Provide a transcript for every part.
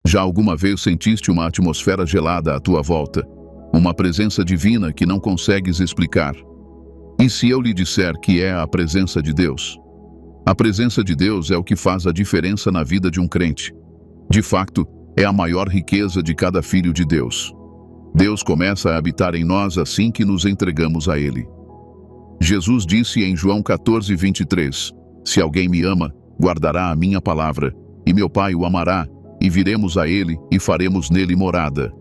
Já alguma vez sentiste uma atmosfera gelada à tua volta? Uma presença divina que não consegues explicar? E se eu lhe disser que é a presença de Deus? A presença de Deus é o que faz a diferença na vida de um crente. De fato, é a maior riqueza de cada filho de Deus. Deus começa a habitar em nós assim que nos entregamos a Ele. Jesus disse em João 14:23, "Se alguém me ama, guardará a minha palavra, e meu Pai o amará, e viremos a Ele e faremos nele morada."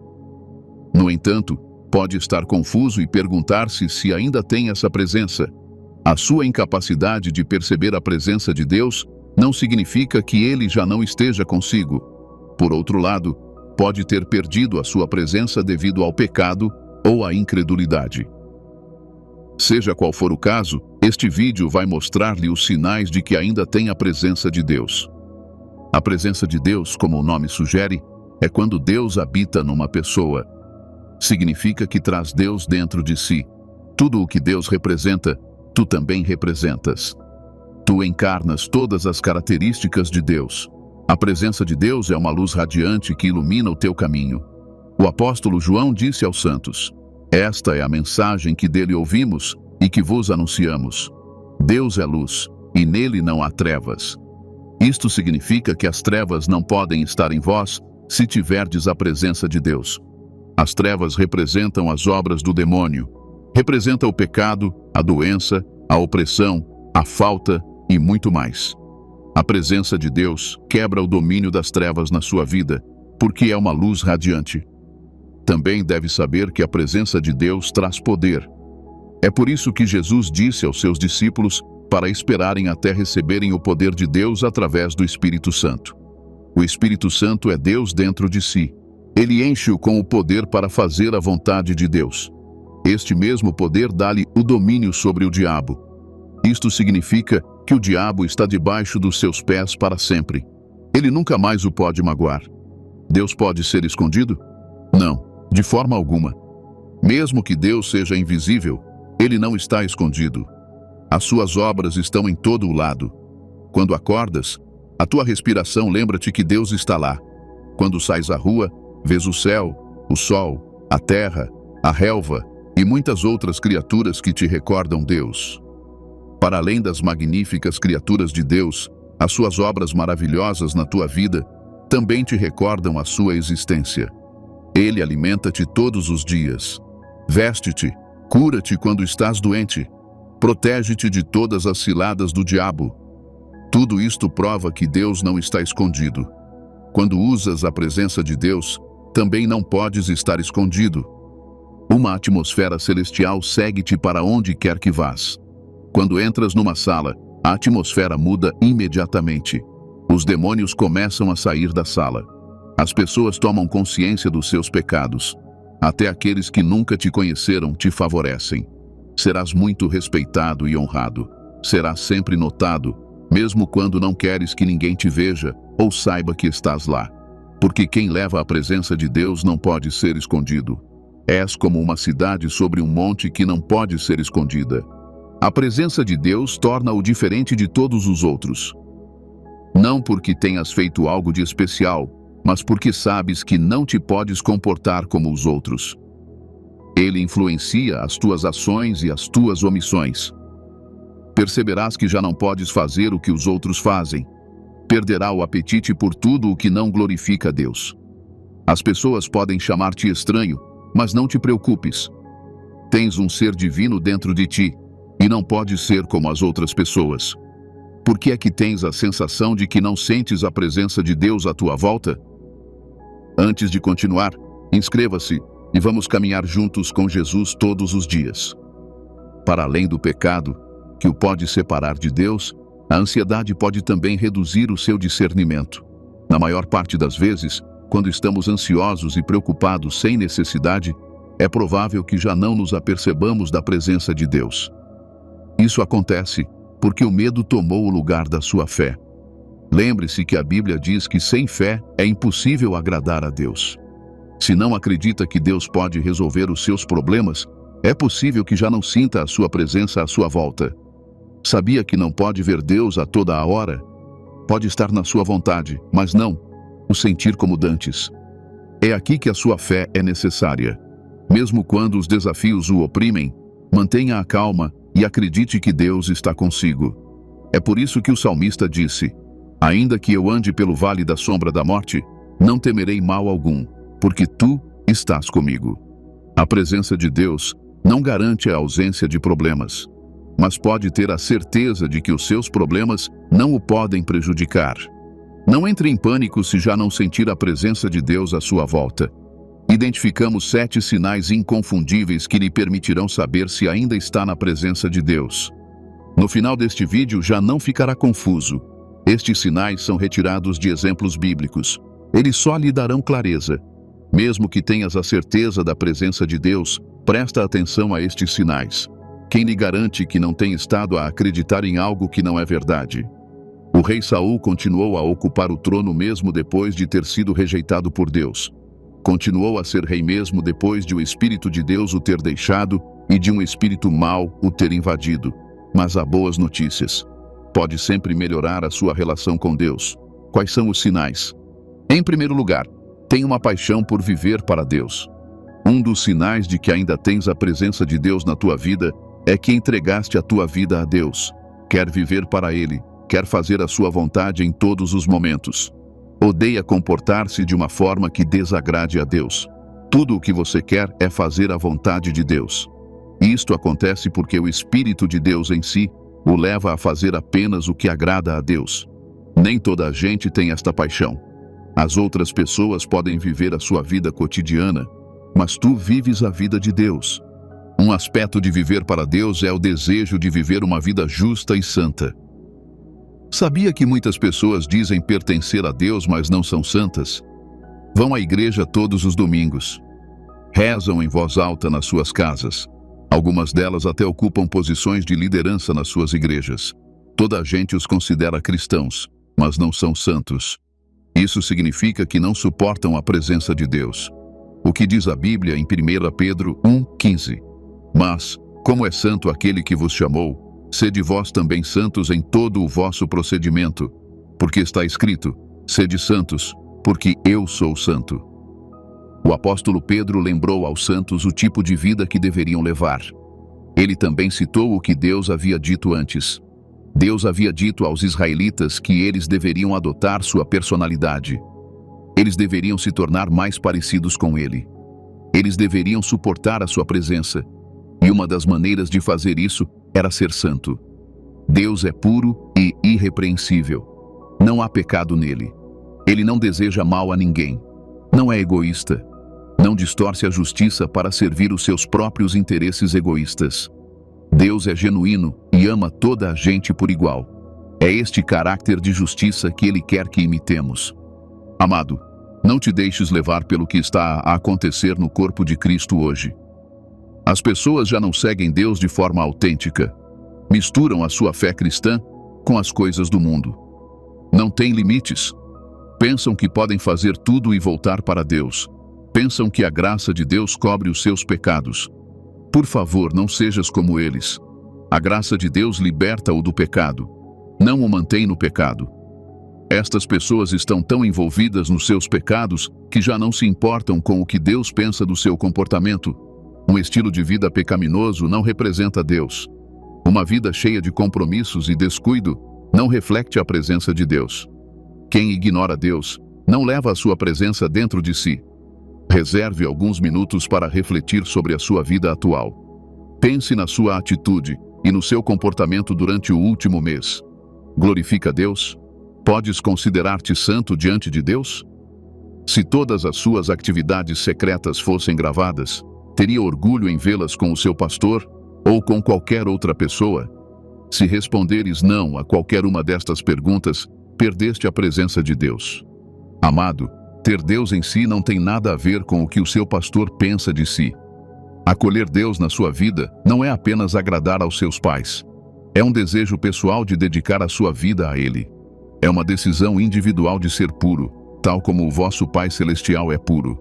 No entanto, pode estar confuso e perguntar-se se ainda tem essa presença. A sua incapacidade de perceber a presença de Deus não significa que Ele já não esteja consigo. Por outro lado, pode ter perdido a sua presença devido ao pecado ou à incredulidade. Seja qual for o caso, este vídeo vai mostrar-lhe os sinais de que ainda tem a presença de Deus. A presença de Deus, como o nome sugere, é quando Deus habita numa pessoa. Significa que traz Deus dentro de si. Tudo o que Deus representa, tu também representas. Tu encarnas todas as características de Deus. A presença de Deus é uma luz radiante que ilumina o teu caminho. O apóstolo João disse aos santos: "Esta é a mensagem que dele ouvimos e que vos anunciamos. Deus é luz, e nele não há trevas." Isto significa que as trevas não podem estar em vós se tiverdes a presença de Deus. As trevas representam as obras do demônio. Representa o pecado, a doença, a opressão, a falta e muito mais. A presença de Deus quebra o domínio das trevas na sua vida, porque é uma luz radiante. Também deve saber que a presença de Deus traz poder. É por isso que Jesus disse aos seus discípulos para esperarem até receberem o poder de Deus através do Espírito Santo. O Espírito Santo é Deus dentro de si. Ele enche-o com o poder para fazer a vontade de Deus. Este mesmo poder dá-lhe o domínio sobre o diabo. Isto significa que o diabo está debaixo dos seus pés para sempre. Ele nunca mais o pode magoar. Deus pode ser escondido? Não, de forma alguma. Mesmo que Deus seja invisível, Ele não está escondido. As suas obras estão em todo o lado. Quando acordas, a tua respiração lembra-te que Deus está lá. Quando sais à rua, vês o céu, o sol, a terra, a relva e muitas outras criaturas que te recordam Deus. Para além das magníficas criaturas de Deus, as suas obras maravilhosas na tua vida também te recordam a sua existência. Ele alimenta-te todos os dias. Veste-te, cura-te quando estás doente, protege-te de todas as ciladas do diabo. Tudo isto prova que Deus não está escondido. Quando usas a presença de Deus, também não podes estar escondido. Uma atmosfera celestial segue-te para onde quer que vás. Quando entras numa sala, a atmosfera muda imediatamente. Os demônios começam a sair da sala. As pessoas tomam consciência dos seus pecados. Até aqueles que nunca te conheceram te favorecem. Serás muito respeitado e honrado. Serás sempre notado, mesmo quando não queres que ninguém te veja ou saiba que estás lá. Porque quem leva a presença de Deus não pode ser escondido. És como uma cidade sobre um monte que não pode ser escondida. A presença de Deus torna-o diferente de todos os outros. Não porque tenhas feito algo de especial, mas porque sabes que não te podes comportar como os outros. Ele influencia as tuas ações e as tuas omissões. Perceberás que já não podes fazer o que os outros fazem. Perderá o apetite por tudo o que não glorifica a Deus. As pessoas podem chamar-te estranho, mas não te preocupes. Tens um ser divino dentro de ti, e não podes ser como as outras pessoas. Por que é que tens a sensação de que não sentes a presença de Deus à tua volta? Antes de continuar, inscreva-se e vamos caminhar juntos com Jesus todos os dias. Para além do pecado, que o pode separar de Deus, a ansiedade pode também reduzir o seu discernimento. Na maior parte das vezes, quando estamos ansiosos e preocupados sem necessidade, é provável que já não nos apercebamos da presença de Deus. Isso acontece porque o medo tomou o lugar da sua fé. Lembre-se que a Bíblia diz que sem fé é impossível agradar a Deus. Se não acredita que Deus pode resolver os seus problemas, é possível que já não sinta a sua presença à sua volta. Sabia que não pode ver Deus a toda a hora? Pode estar na sua vontade, mas não. o sentir como dantes. É aqui que a sua fé é necessária. Mesmo quando os desafios o oprimem, mantenha a calma e acredite que Deus está consigo. É por isso que o salmista disse: ainda que eu ande pelo vale da sombra da morte, não temerei mal algum, porque tu estás comigo. A presença de Deus não garante a ausência de problemas, mas pode ter a certeza de que os seus problemas não o podem prejudicar. Não entre em pânico se já não sentir a presença de Deus à sua volta. Identificamos 7 sinais inconfundíveis que lhe permitirão saber se ainda está na presença de Deus. No final deste vídeo já não ficará confuso. Estes sinais são retirados de exemplos bíblicos. Eles só lhe darão clareza. Mesmo que tenhas a certeza da presença de Deus, presta atenção a estes sinais. Quem lhe garante que não tem estado a acreditar em algo que não é verdade? O rei Saul continuou a ocupar o trono mesmo depois de ter sido rejeitado por Deus. Continuou a ser rei mesmo depois de o Espírito de Deus o ter deixado e de um espírito mau o ter invadido. Mas há boas notícias. Pode sempre melhorar a sua relação com Deus. Quais são os sinais? Em primeiro lugar, tenha uma paixão por viver para Deus. Um dos sinais de que ainda tens a presença de Deus na tua vida é que entregaste a tua vida a Deus. Quer viver para Ele, quer fazer a sua vontade em todos os momentos. Odeia comportar-se de uma forma que desagrade a Deus. Tudo o que você quer é fazer a vontade de Deus. Isto acontece porque o Espírito de Deus em si o leva a fazer apenas o que agrada a Deus. Nem toda a gente tem esta paixão. As outras pessoas podem viver a sua vida cotidiana, mas tu vives a vida de Deus. Um aspecto de viver para Deus é o desejo de viver uma vida justa e santa. Sabia que muitas pessoas dizem pertencer a Deus, mas não são santas? Vão à igreja todos os domingos. Rezam em voz alta nas suas casas. Algumas delas até ocupam posições de liderança nas suas igrejas. Toda a gente os considera cristãos, mas não são santos. Isso significa que não suportam a presença de Deus. O que diz a Bíblia em 1 Pedro 1,15? Mas, como é santo aquele que vos chamou, sede vós também santos em todo o vosso procedimento, porque está escrito: sede santos, porque eu sou santo. O apóstolo Pedro lembrou aos santos o tipo de vida que deveriam levar. Ele também citou o que Deus havia dito antes. Deus havia dito aos israelitas que eles deveriam adotar sua personalidade. Eles deveriam se tornar mais parecidos com Ele. Eles deveriam suportar a sua presença. E uma das maneiras de fazer isso era ser santo. Deus é puro e irrepreensível. Não há pecado nele. Ele não deseja mal a ninguém. Não é egoísta. Não distorce a justiça para servir os seus próprios interesses egoístas. Deus é genuíno e ama toda a gente por igual. É este caráter de justiça que Ele quer que imitemos. Amado, não te deixes levar pelo que está a acontecer no corpo de Cristo hoje. As pessoas já não seguem Deus de forma autêntica. Misturam a sua fé cristã com as coisas do mundo. Não têm limites. Pensam que podem fazer tudo e voltar para Deus. Pensam que a graça de Deus cobre os seus pecados. Por favor, não sejas como eles. A graça de Deus liberta-o do pecado. Não o mantém no pecado. Estas pessoas estão tão envolvidas nos seus pecados que já não se importam com o que Deus pensa do seu comportamento. Um estilo de vida pecaminoso não representa Deus. Uma vida cheia de compromissos e descuido não reflete a presença de Deus. Quem ignora Deus não leva a sua presença dentro de si. Reserve alguns minutos para refletir sobre a sua vida atual. Pense na sua atitude e no seu comportamento durante o último mês. Glorifica Deus? Podes considerar-te santo diante de Deus? Se todas as suas atividades secretas fossem gravadas, teria orgulho em vê-las com o seu pastor ou com qualquer outra pessoa? Se responderes não a qualquer uma destas perguntas, perdeste a presença de Deus. Amado, ter Deus em si não tem nada a ver com o que o seu pastor pensa de si. Acolher Deus na sua vida não é apenas agradar aos seus pais. É um desejo pessoal de dedicar a sua vida a Ele. É uma decisão individual de ser puro, tal como o vosso Pai Celestial é puro.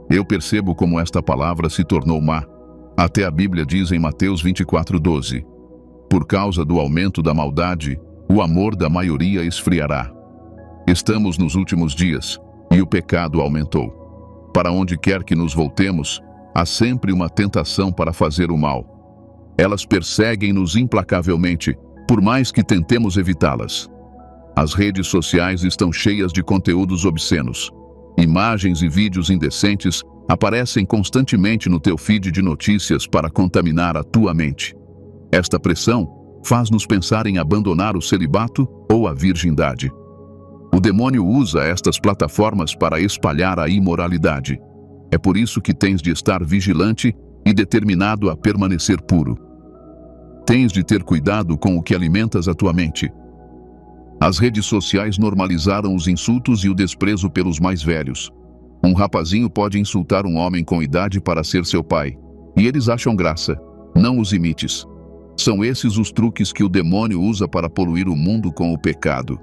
Eu percebo como esta palavra se tornou má. Até a Bíblia diz em Mateus 24:12: por causa do aumento da maldade, o amor da maioria esfriará. Estamos nos últimos dias. e o pecado aumentou. Para onde quer que nos voltemos, há sempre uma tentação para fazer o mal. Elas perseguem-nos implacavelmente, por mais que tentemos evitá-las. As redes sociais estão cheias de conteúdos obscenos. Imagens e vídeos indecentes aparecem constantemente no teu feed de notícias para contaminar a tua mente. Esta pressão faz-nos pensar em abandonar o celibato ou a virgindade. O demônio usa estas plataformas para espalhar a imoralidade. É por isso que tens de estar vigilante e determinado a permanecer puro. Tens de ter cuidado com o que alimentas a tua mente. As redes sociais normalizaram os insultos e o desprezo pelos mais velhos. Um rapazinho pode insultar um homem com idade para ser seu pai, e eles acham graça. Não os imites. São esses os truques que o demônio usa para poluir o mundo com o pecado.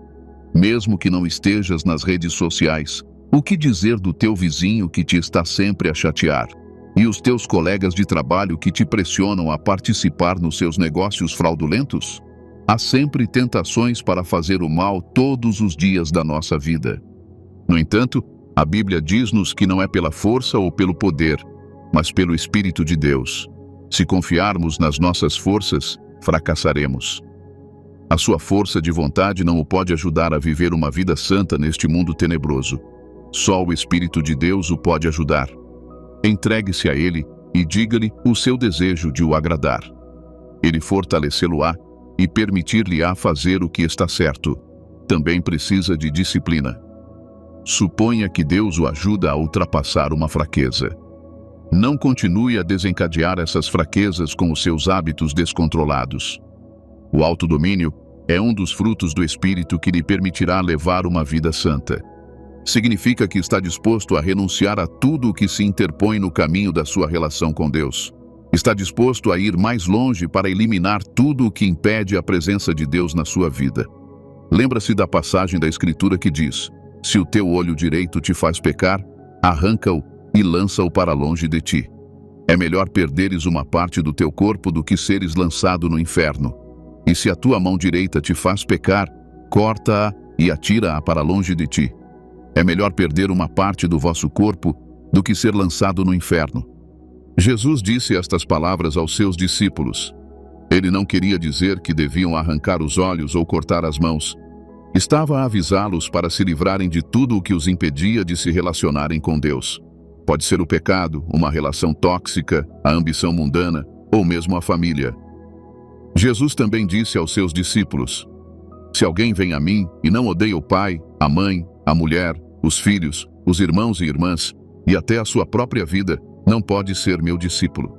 Mesmo que não estejas nas redes sociais, o que dizer do teu vizinho que te está sempre a chatear? E os teus colegas de trabalho que te pressionam a participar nos seus negócios fraudulentos? Há sempre tentações para fazer o mal todos os dias da nossa vida. No entanto, a Bíblia diz-nos que não é pela força ou pelo poder, mas pelo Espírito de Deus. Se confiarmos nas nossas forças, fracassaremos. A sua força de vontade não o pode ajudar a viver uma vida santa neste mundo tenebroso. Só o Espírito de Deus o pode ajudar. Entregue-se a Ele e diga-lhe o seu desejo de o agradar. Ele fortalecê-lo-á e permitir-lhe-á fazer o que está certo. Também precisa de disciplina. Suponha que Deus o ajuda a ultrapassar uma fraqueza. Não continue a desencadear essas fraquezas com os seus hábitos descontrolados. O autodomínio é um dos frutos do Espírito que lhe permitirá levar uma vida santa. Significa que está disposto a renunciar a tudo o que se interpõe no caminho da sua relação com Deus. Está disposto a ir mais longe para eliminar tudo o que impede a presença de Deus na sua vida. Lembra-se da passagem da Escritura que diz: se o teu olho direito te faz pecar, arranca-o e lança-o para longe de ti. É melhor perderes uma parte do teu corpo do que seres lançado no inferno. E se a tua mão direita te faz pecar, corta-a e atira-a para longe de ti. É melhor perder uma parte do vosso corpo do que ser lançado no inferno. Jesus disse estas palavras aos seus discípulos. Ele não queria dizer que deviam arrancar os olhos ou cortar as mãos. Estava a avisá-los para se livrarem de tudo o que os impedia de se relacionarem com Deus. Pode ser o pecado, uma relação tóxica, a ambição mundana ou mesmo a família. Jesus também disse aos seus discípulos: se alguém vem a mim e não odeia o pai, a mãe, a mulher, os filhos, os irmãos e irmãs, e até a sua própria vida, não pode ser meu discípulo.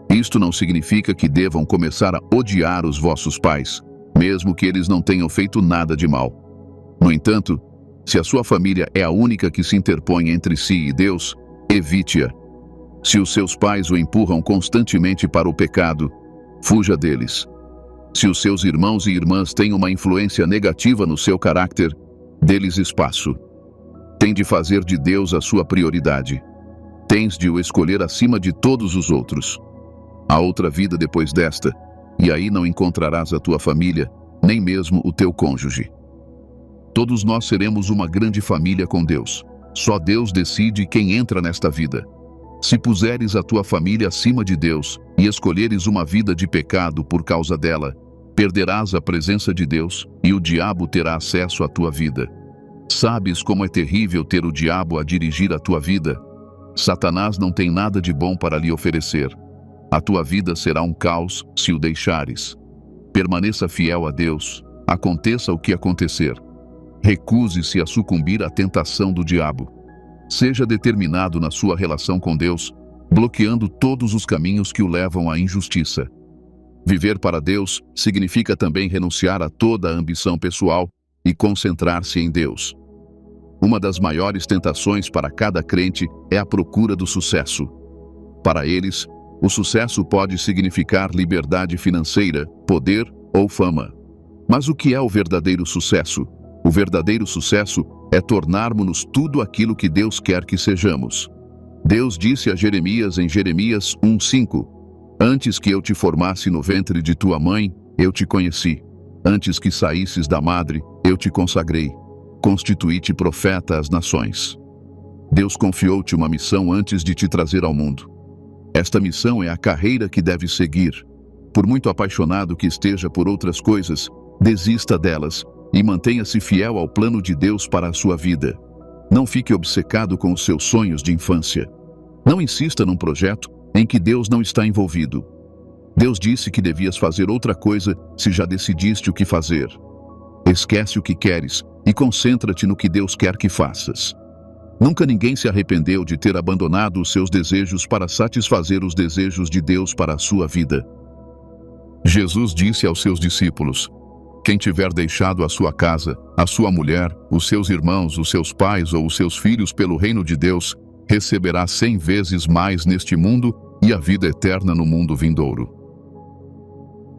Isto não significa que devam começar a odiar os vossos pais, mesmo que eles não tenham feito nada de mal. No entanto, se a sua família é a única que se interpõe entre si e Deus, evite-a. Se os seus pais o empurram constantemente para o pecado, fuja deles. Se os seus irmãos e irmãs têm uma influência negativa no seu caráter, dê-lhes espaço. Tem de fazer de Deus a sua prioridade. Tens de o escolher acima de todos os outros. Há outra vida depois desta, e aí não encontrarás a tua família, nem mesmo o teu cônjuge. Todos nós seremos uma grande família com Deus. Só Deus decide quem entra nesta vida. Se puseres a tua família acima de Deus e escolheres uma vida de pecado por causa dela, perderás a presença de Deus e o diabo terá acesso à tua vida. Sabes como é terrível ter o diabo a dirigir a tua vida? Satanás não tem nada de bom para lhe oferecer. A tua vida será um caos se o deixares. Permaneça fiel a Deus, aconteça o que acontecer. Recuse-se a sucumbir à tentação do diabo. Seja determinado na sua relação com Deus, bloqueando todos os caminhos que o levam à injustiça. Viver para Deus significa também renunciar a toda a ambição pessoal e concentrar-se em Deus. Uma das maiores tentações para cada crente é a procura do sucesso. Para eles, o sucesso pode significar liberdade financeira, poder ou fama. Mas o que é o verdadeiro sucesso? O verdadeiro sucesso é tornarmos-nos tudo aquilo que Deus quer que sejamos. Deus disse a Jeremias em Jeremias 1:5: antes que eu te formasse no ventre de tua mãe, eu te conheci. Antes que saísses da madre, eu te consagrei. Constituí-te profeta às nações. Deus confiou-te uma missão antes de te trazer ao mundo. Esta missão é a carreira que deves seguir. Por muito apaixonado que esteja por outras coisas, desista delas e mantenha-se fiel ao plano de Deus para a sua vida. Não fique obcecado com os seus sonhos de infância. Não insista num projeto em que Deus não está envolvido. Deus disse que devias fazer outra coisa se já decidiste o que fazer. Esquece o que queres e concentra-te no que Deus quer que faças. Nunca ninguém se arrependeu de ter abandonado os seus desejos para satisfazer os desejos de Deus para a sua vida. Jesus disse aos seus discípulos: quem tiver deixado a sua casa, a sua mulher, os seus irmãos, os seus pais ou os seus filhos pelo reino de Deus, receberá 100 vezes mais neste mundo e a vida eterna no mundo vindouro.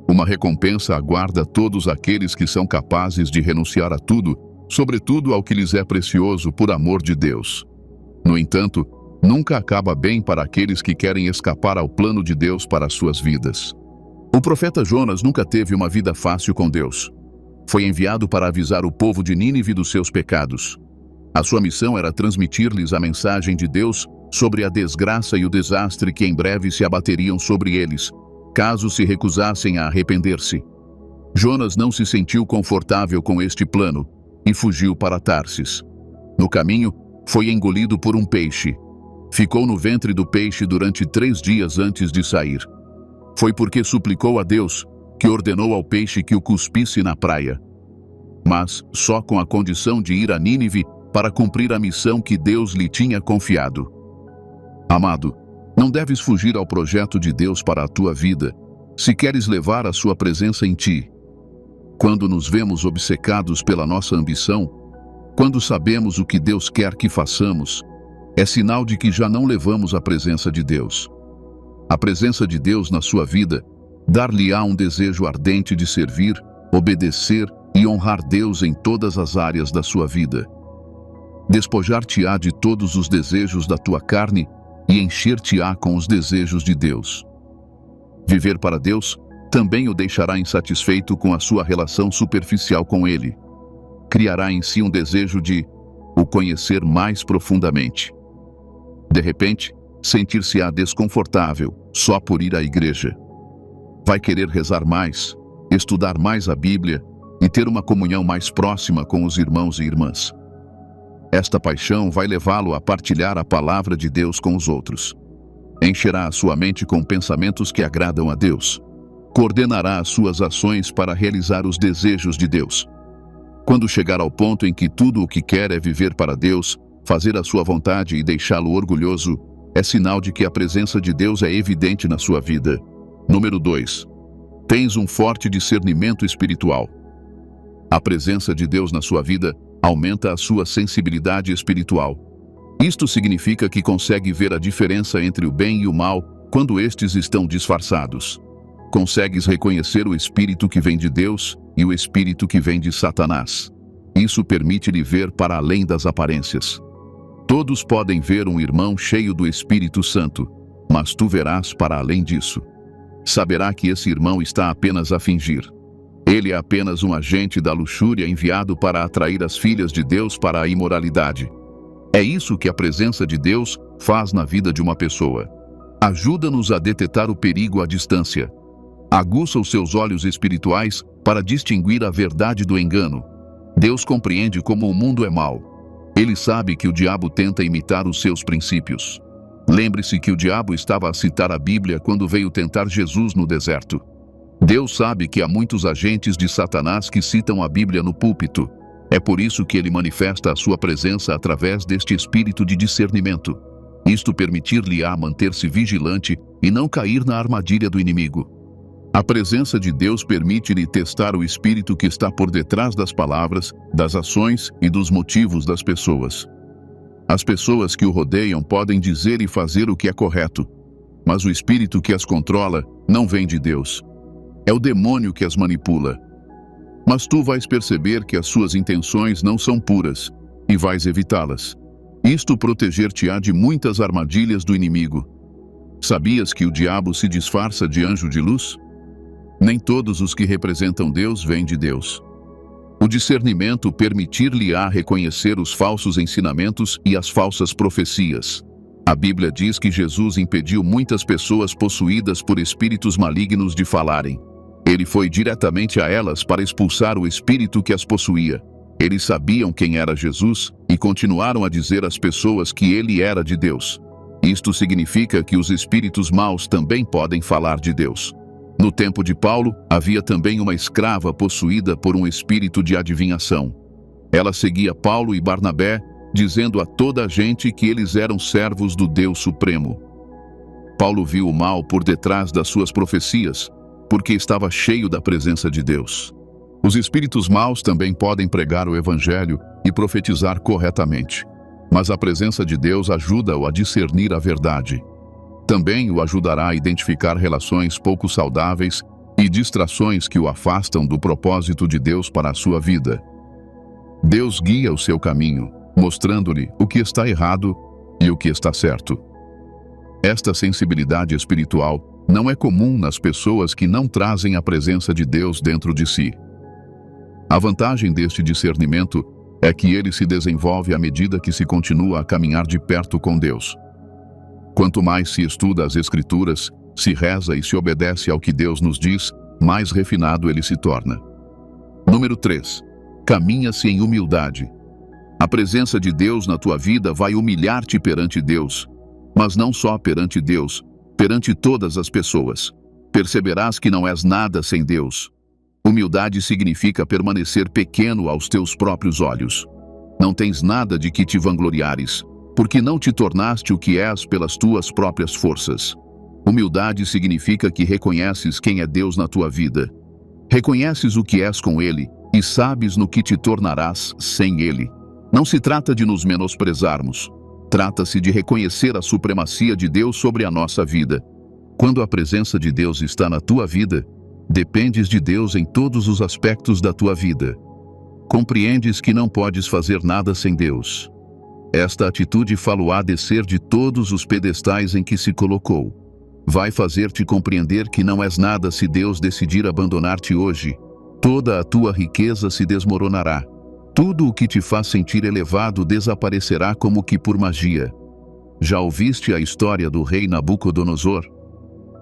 Uma recompensa aguarda todos aqueles que são capazes de renunciar a tudo, sobretudo ao que lhes é precioso por amor de Deus. No entanto, nunca acaba bem para aqueles que querem escapar ao plano de Deus para as suas vidas. O profeta Jonas nunca teve uma vida fácil com Deus. Foi enviado para avisar o povo de Nínive dos seus pecados. A sua missão era transmitir-lhes a mensagem de Deus sobre a desgraça e o desastre que em breve se abateriam sobre eles, caso se recusassem a arrepender-se. Jonas não se sentiu confortável com este plano e fugiu para Tarsis. No caminho, foi engolido por um peixe. Ficou no ventre do peixe durante 3 dias antes de sair. Foi porque suplicou a Deus que ordenou ao peixe que o cuspisse na praia. Mas só com a condição de ir a Nínive para cumprir a missão que Deus lhe tinha confiado. Amado, não deves fugir ao projeto de Deus para a tua vida, se queres levar a sua presença em ti. Quando nos vemos obcecados pela nossa ambição, quando sabemos o que Deus quer que façamos, é sinal de que já não levamos a presença de Deus. A presença de Deus na sua vida dar-lhe-á um desejo ardente de servir, obedecer e honrar Deus em todas as áreas da sua vida. Despojar-te-á de todos os desejos da tua carne e encher-te-á com os desejos de Deus. Viver para Deus também o deixará insatisfeito com a sua relação superficial com Ele. Criará em si um desejo de o conhecer mais profundamente. De repente, sentir-se-á desconfortável só por ir à igreja. Vai querer rezar mais, estudar mais a Bíblia e ter uma comunhão mais próxima com os irmãos e irmãs. Esta paixão vai levá-lo a partilhar a palavra de Deus com os outros. Encherá a sua mente com pensamentos que agradam a Deus. Coordenará as suas ações para realizar os desejos de Deus. Quando chegar ao ponto em que tudo o que quer é viver para Deus, fazer a sua vontade e deixá-lo orgulhoso, é sinal de que a presença de Deus é evidente na sua vida. Número 2. Tens um forte discernimento espiritual. A presença de Deus na sua vida aumenta a sua sensibilidade espiritual. Isto significa que consegue ver a diferença entre o bem e o mal quando estes estão disfarçados. Consegues reconhecer o espírito que vem de Deus e o espírito que vem de Satanás. Isso permite-lhe ver para além das aparências. Todos podem ver um irmão cheio do Espírito Santo, mas tu verás para além disso. Saberá que esse irmão está apenas a fingir. Ele é apenas um agente da luxúria enviado para atrair as filhas de Deus para a imoralidade. É isso que a presença de Deus faz na vida de uma pessoa. Ajuda-nos a detectar o perigo à distância. Aguça os seus olhos espirituais para distinguir a verdade do engano. Deus compreende como o mundo é mau. Ele sabe que o diabo tenta imitar os seus princípios. Lembre-se que o diabo estava a citar a Bíblia quando veio tentar Jesus no deserto. Deus sabe que há muitos agentes de Satanás que citam a Bíblia no púlpito. É por isso que ele manifesta a sua presença através deste espírito de discernimento. Isto permitir-lhe-á manter-se vigilante e não cair na armadilha do inimigo. A presença de Deus permite-lhe testar o espírito que está por detrás das palavras, das ações e dos motivos das pessoas. As pessoas que o rodeiam podem dizer e fazer o que é correto, mas o espírito que as controla não vem de Deus. É o demônio que as manipula. Mas tu vais perceber que as suas intenções não são puras e vais evitá-las. Isto proteger-te-á de muitas armadilhas do inimigo. Sabias que o diabo se disfarça de anjo de luz? Nem todos os que representam Deus vêm de Deus. O discernimento permitir-lhe-á reconhecer os falsos ensinamentos e as falsas profecias. A Bíblia diz que Jesus impediu muitas pessoas possuídas por espíritos malignos de falarem. Ele foi diretamente a elas para expulsar o espírito que as possuía. Eles sabiam quem era Jesus e continuaram a dizer às pessoas que ele era de Deus. Isto significa que os espíritos maus também podem falar de Deus. No tempo de Paulo, havia também uma escrava possuída por um espírito de adivinhação. Ela seguia Paulo e Barnabé, dizendo a toda a gente que eles eram servos do Deus Supremo. Paulo viu o mal por detrás das suas profecias, porque estava cheio da presença de Deus. Os espíritos maus também podem pregar o Evangelho e profetizar corretamente, mas a presença de Deus ajuda-o a discernir a verdade. Também o ajudará a identificar relações pouco saudáveis e distrações que o afastam do propósito de Deus para a sua vida. Deus guia o seu caminho, mostrando-lhe o que está errado e o que está certo. Esta sensibilidade espiritual não é comum nas pessoas que não trazem a presença de Deus dentro de si. A vantagem deste discernimento é que ele se desenvolve à medida que se continua a caminhar de perto com Deus. Quanto mais se estuda as Escrituras, se reza e se obedece ao que Deus nos diz, mais refinado ele se torna. Número 3. Caminha-se em humildade. A presença de Deus na tua vida vai humilhar-te perante Deus, mas não só perante Deus, perante todas as pessoas. Perceberás que não és nada sem Deus. Humildade significa permanecer pequeno aos teus próprios olhos. Não tens nada de que te vangloriares, porque não te tornaste o que és pelas tuas próprias forças. Humildade significa que reconheces quem é Deus na tua vida. Reconheces o que és com Ele e sabes no que te tornarás sem Ele. Não se trata de nos menosprezarmos. Trata-se de reconhecer a supremacia de Deus sobre a nossa vida. Quando a presença de Deus está na tua vida, dependes de Deus em todos os aspectos da tua vida. Compreendes que não podes fazer nada sem Deus. Esta atitude fá-lo-á descer de todos os pedestais em que se colocou. Vai fazer-te compreender que não és nada se Deus decidir abandonar-te hoje. Toda a tua riqueza se desmoronará. Tudo o que te faz sentir elevado desaparecerá como que por magia. Já ouviste a história do rei Nabucodonosor?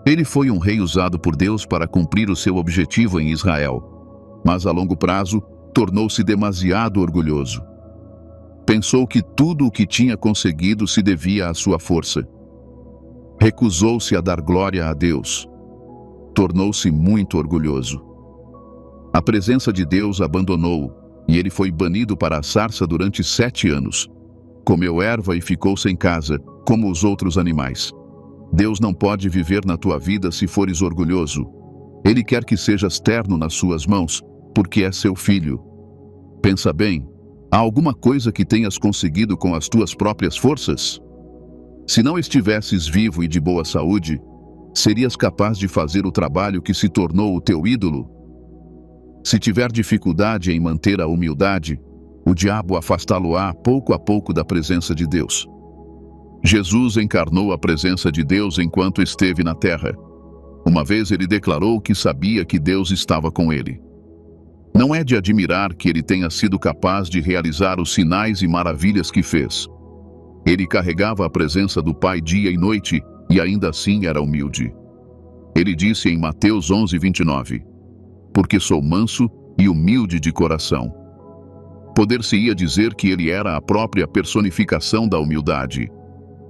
Ele foi um rei usado por Deus para cumprir o seu objetivo em Israel, mas a longo prazo tornou-se demasiado orgulhoso. Pensou que tudo o que tinha conseguido se devia à sua força. Recusou-se a dar glória a Deus. Tornou-se muito orgulhoso. A presença de Deus abandonou-o, e ele foi banido para a sarça durante 7 anos. Comeu erva e ficou sem casa, como os outros animais. Deus não pode viver na tua vida se fores orgulhoso. Ele quer que sejas terno nas suas mãos, porque é seu filho. Pensa bem, há alguma coisa que tenhas conseguido com as tuas próprias forças? Se não estivesses vivo e de boa saúde, serias capaz de fazer o trabalho que se tornou o teu ídolo? Se tiver dificuldade em manter a humildade, o diabo afastá-lo-á pouco a pouco da presença de Deus. Jesus encarnou a presença de Deus enquanto esteve na terra. Uma vez ele declarou que sabia que Deus estava com ele. Não é de admirar que ele tenha sido capaz de realizar os sinais e maravilhas que fez. Ele carregava a presença do Pai dia e noite e ainda assim era humilde. Ele disse em Mateus 11:29, porque sou manso e humilde de coração. Poder-se-ia dizer que ele era a própria personificação da humildade.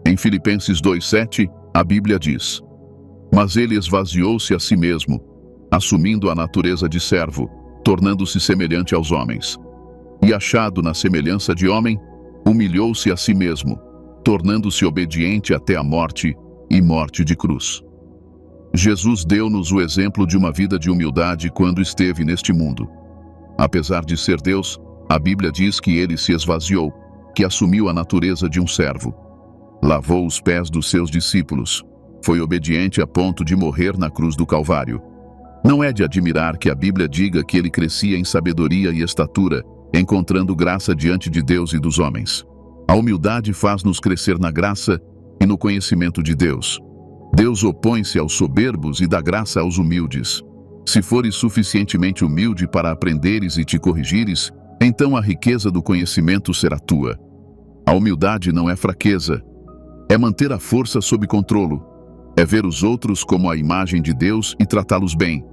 Em Filipenses 2:7, a Bíblia diz, mas ele esvaziou-se a si mesmo, assumindo a natureza de servo, tornando-se semelhante aos homens. E achado na semelhança de homem, humilhou-se a si mesmo, tornando-se obediente até a morte e morte de cruz. Jesus deu-nos o exemplo de uma vida de humildade quando esteve neste mundo. Apesar de ser Deus, a Bíblia diz que ele se esvaziou, que assumiu a natureza de um servo. Lavou os pés dos seus discípulos. Foi obediente a ponto de morrer na cruz do Calvário. Não é de admirar que a Bíblia diga que ele crescia em sabedoria e estatura, encontrando graça diante de Deus e dos homens. A humildade faz-nos crescer na graça e no conhecimento de Deus. Deus opõe-se aos soberbos e dá graça aos humildes. Se fores suficientemente humilde para aprenderes e te corrigires, então a riqueza do conhecimento será tua. A humildade não é fraqueza, é manter a força sob controle, é ver os outros como a imagem de Deus e tratá-los bem.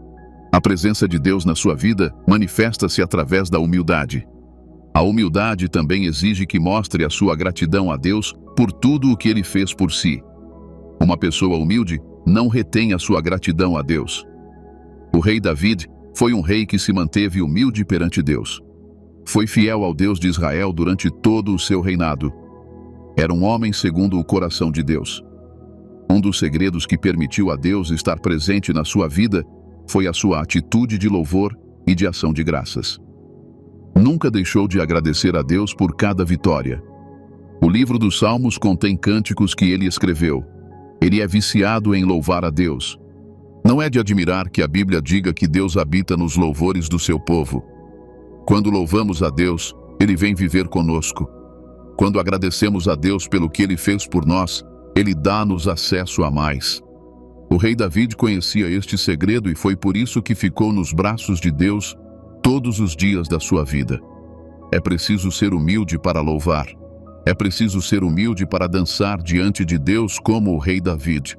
A presença de Deus na sua vida manifesta-se através da humildade. A humildade também exige que mostre a sua gratidão a Deus por tudo o que Ele fez por si. Uma pessoa humilde não retém a sua gratidão a Deus. O rei David foi um rei que se manteve humilde perante Deus. Foi fiel ao Deus de Israel durante todo o seu reinado. Era um homem segundo o coração de Deus. Um dos segredos que permitiu a Deus estar presente na sua vida foi a sua atitude de louvor e de ação de graças. Nunca deixou de agradecer a Deus por cada vitória. O livro dos Salmos contém cânticos que ele escreveu. Ele é viciado em louvar a Deus. Não é de admirar que a Bíblia diga que Deus habita nos louvores do seu povo. Quando louvamos a Deus, Ele vem viver conosco. Quando agradecemos a Deus pelo que Ele fez por nós, Ele dá-nos acesso a mais. O rei David conhecia este segredo e foi por isso que ficou nos braços de Deus todos os dias da sua vida. É preciso ser humilde para louvar. É preciso ser humilde para dançar diante de Deus como o rei David.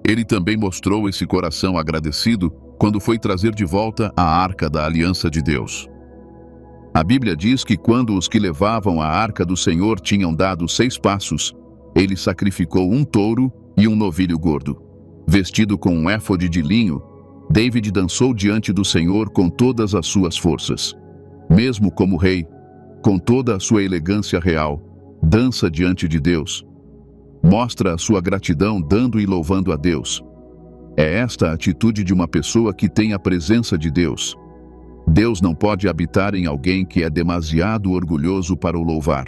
Ele também mostrou esse coração agradecido quando foi trazer de volta a arca da aliança de Deus. A Bíblia diz que quando os que levavam a arca do Senhor tinham dado 6 passos, ele sacrificou um touro e um novilho gordo. Vestido com um éfode de linho, David dançou diante do Senhor com todas as suas forças. Mesmo como rei, com toda a sua elegância real, dança diante de Deus. Mostra a sua gratidão dando e louvando a Deus. É esta a atitude de uma pessoa que tem a presença de Deus. Deus não pode habitar em alguém que é demasiado orgulhoso para o louvar.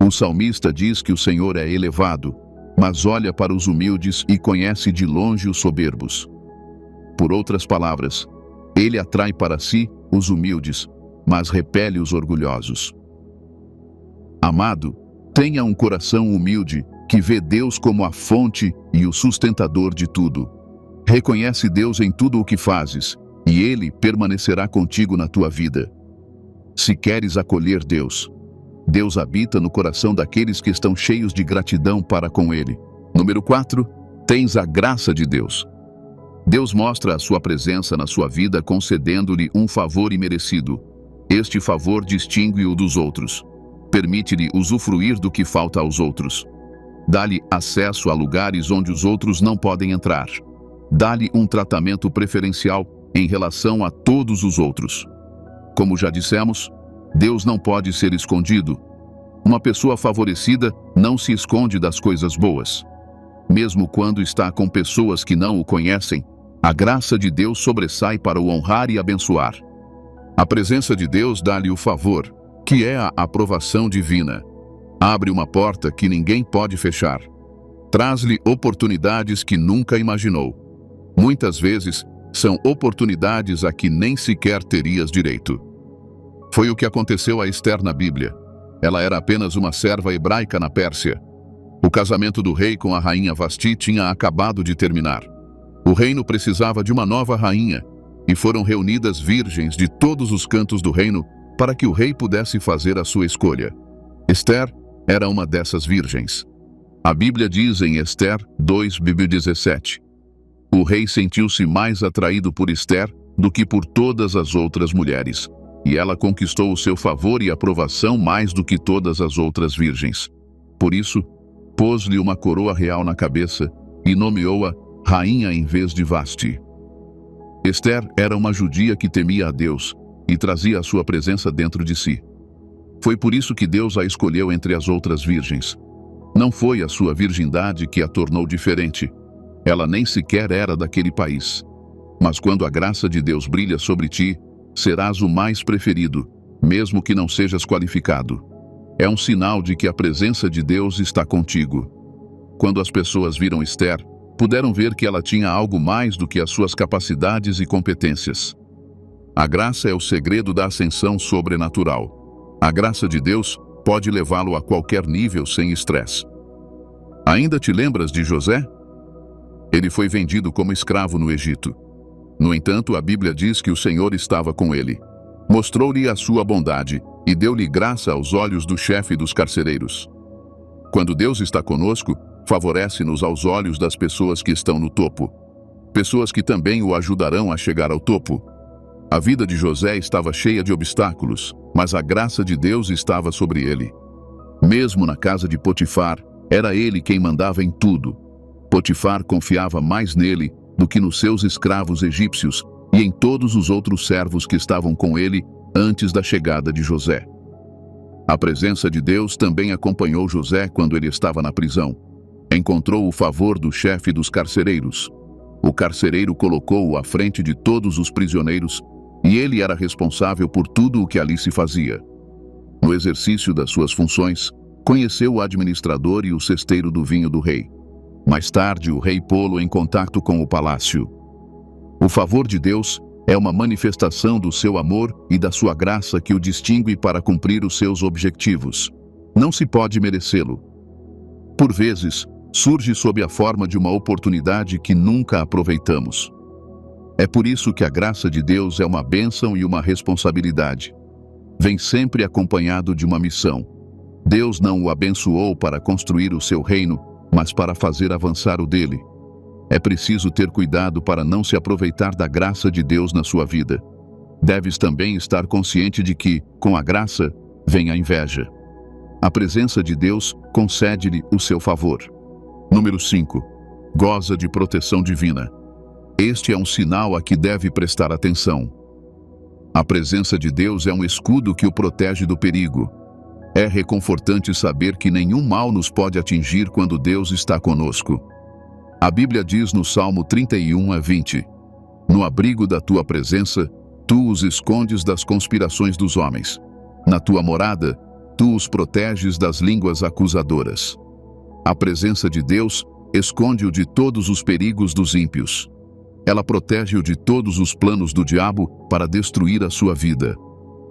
O salmista diz que o Senhor é elevado, mas olha para os humildes e conhece de longe os soberbos. Por outras palavras, ele atrai para si os humildes, mas repele os orgulhosos. Amado, tenha um coração humilde que vê Deus como a fonte e o sustentador de tudo. Reconhece Deus em tudo o que fazes, e Ele permanecerá contigo na tua vida. Se queres acolher Deus, Deus habita no coração daqueles que estão cheios de gratidão para com Ele. Número 4, tens a graça de Deus. Deus mostra a sua presença na sua vida concedendo-lhe um favor imerecido. Este favor distingue-o dos outros. Permite-lhe usufruir do que falta aos outros. Dá-lhe acesso a lugares onde os outros não podem entrar. Dá-lhe um tratamento preferencial em relação a todos os outros. Como já dissemos, Deus não pode ser escondido. Uma pessoa favorecida não se esconde das coisas boas. Mesmo quando está com pessoas que não o conhecem, a graça de Deus sobressai para o honrar e abençoar. A presença de Deus dá-lhe o favor, que é a aprovação divina. Abre uma porta que ninguém pode fechar. Traz-lhe oportunidades que nunca imaginou. Muitas vezes, são oportunidades a que nem sequer terias direito. Foi o que aconteceu a Ester na Bíblia. Ela era apenas uma serva hebraica na Pérsia. O casamento do rei com a rainha Vasti tinha acabado de terminar. O reino precisava de uma nova rainha, e foram reunidas virgens de todos os cantos do reino para que o rei pudesse fazer a sua escolha. Ester era uma dessas virgens. A Bíblia diz em Ester 2:17: o rei sentiu-se mais atraído por Ester do que por todas as outras mulheres, e ela conquistou o seu favor e aprovação mais do que todas as outras virgens. Por isso, pôs-lhe uma coroa real na cabeça e nomeou-a rainha em vez de Vasti. Ester era uma judia que temia a Deus e trazia a sua presença dentro de si. Foi por isso que Deus a escolheu entre as outras virgens. Não foi a sua virgindade que a tornou diferente. Ela nem sequer era daquele país. Mas quando a graça de Deus brilha sobre ti, serás o mais preferido, mesmo que não sejas qualificado. É um sinal de que a presença de Deus está contigo. Quando as pessoas viram Ester, puderam ver que ela tinha algo mais do que as suas capacidades e competências. A graça é o segredo da ascensão sobrenatural. A graça de Deus pode levá-lo a qualquer nível sem estresse. Ainda te lembras de José? Ele foi vendido como escravo no Egito. No entanto, a Bíblia diz que o Senhor estava com ele. Mostrou-lhe a sua bondade e deu-lhe graça aos olhos do chefe dos carcereiros. Quando Deus está conosco, favorece-nos aos olhos das pessoas que estão no topo. Pessoas que também o ajudarão a chegar ao topo. A vida de José estava cheia de obstáculos, mas a graça de Deus estava sobre ele. Mesmo na casa de Potifar, era ele quem mandava em tudo. Potifar confiava mais nele do que nos seus escravos egípcios e em todos os outros servos que estavam com ele antes da chegada de José. A presença de Deus também acompanhou José quando ele estava na prisão. Encontrou o favor do chefe dos carcereiros. O carcereiro colocou-o à frente de todos os prisioneiros e ele era responsável por tudo o que ali se fazia. No exercício das suas funções, conheceu o administrador e o cesteiro do vinho do rei. Mais tarde, o rei pô-lo em contato com o palácio. O favor de Deus é uma manifestação do seu amor e da sua graça que o distingue para cumprir os seus objetivos. Não se pode merecê-lo. Por vezes, surge sob a forma de uma oportunidade que nunca aproveitamos. É por isso que a graça de Deus é uma bênção e uma responsabilidade. Vem sempre acompanhado de uma missão. Deus não o abençoou para construir o seu reino, mas para fazer avançar o dele. É preciso ter cuidado para não se aproveitar da graça de Deus na sua vida. Deves também estar consciente de que, com a graça, vem a inveja. A presença de Deus concede-lhe o seu favor. Número 5. Goza de proteção divina. Este é um sinal a que deve prestar atenção. A presença de Deus é um escudo que o protege do perigo. É reconfortante saber que nenhum mal nos pode atingir quando Deus está conosco. A Bíblia diz no Salmo 31:20: No abrigo da tua presença, tu os escondes das conspirações dos homens. Na tua morada, tu os proteges das línguas acusadoras. A presença de Deus esconde-o de todos os perigos dos ímpios. Ela protege-o de todos os planos do diabo para destruir a sua vida.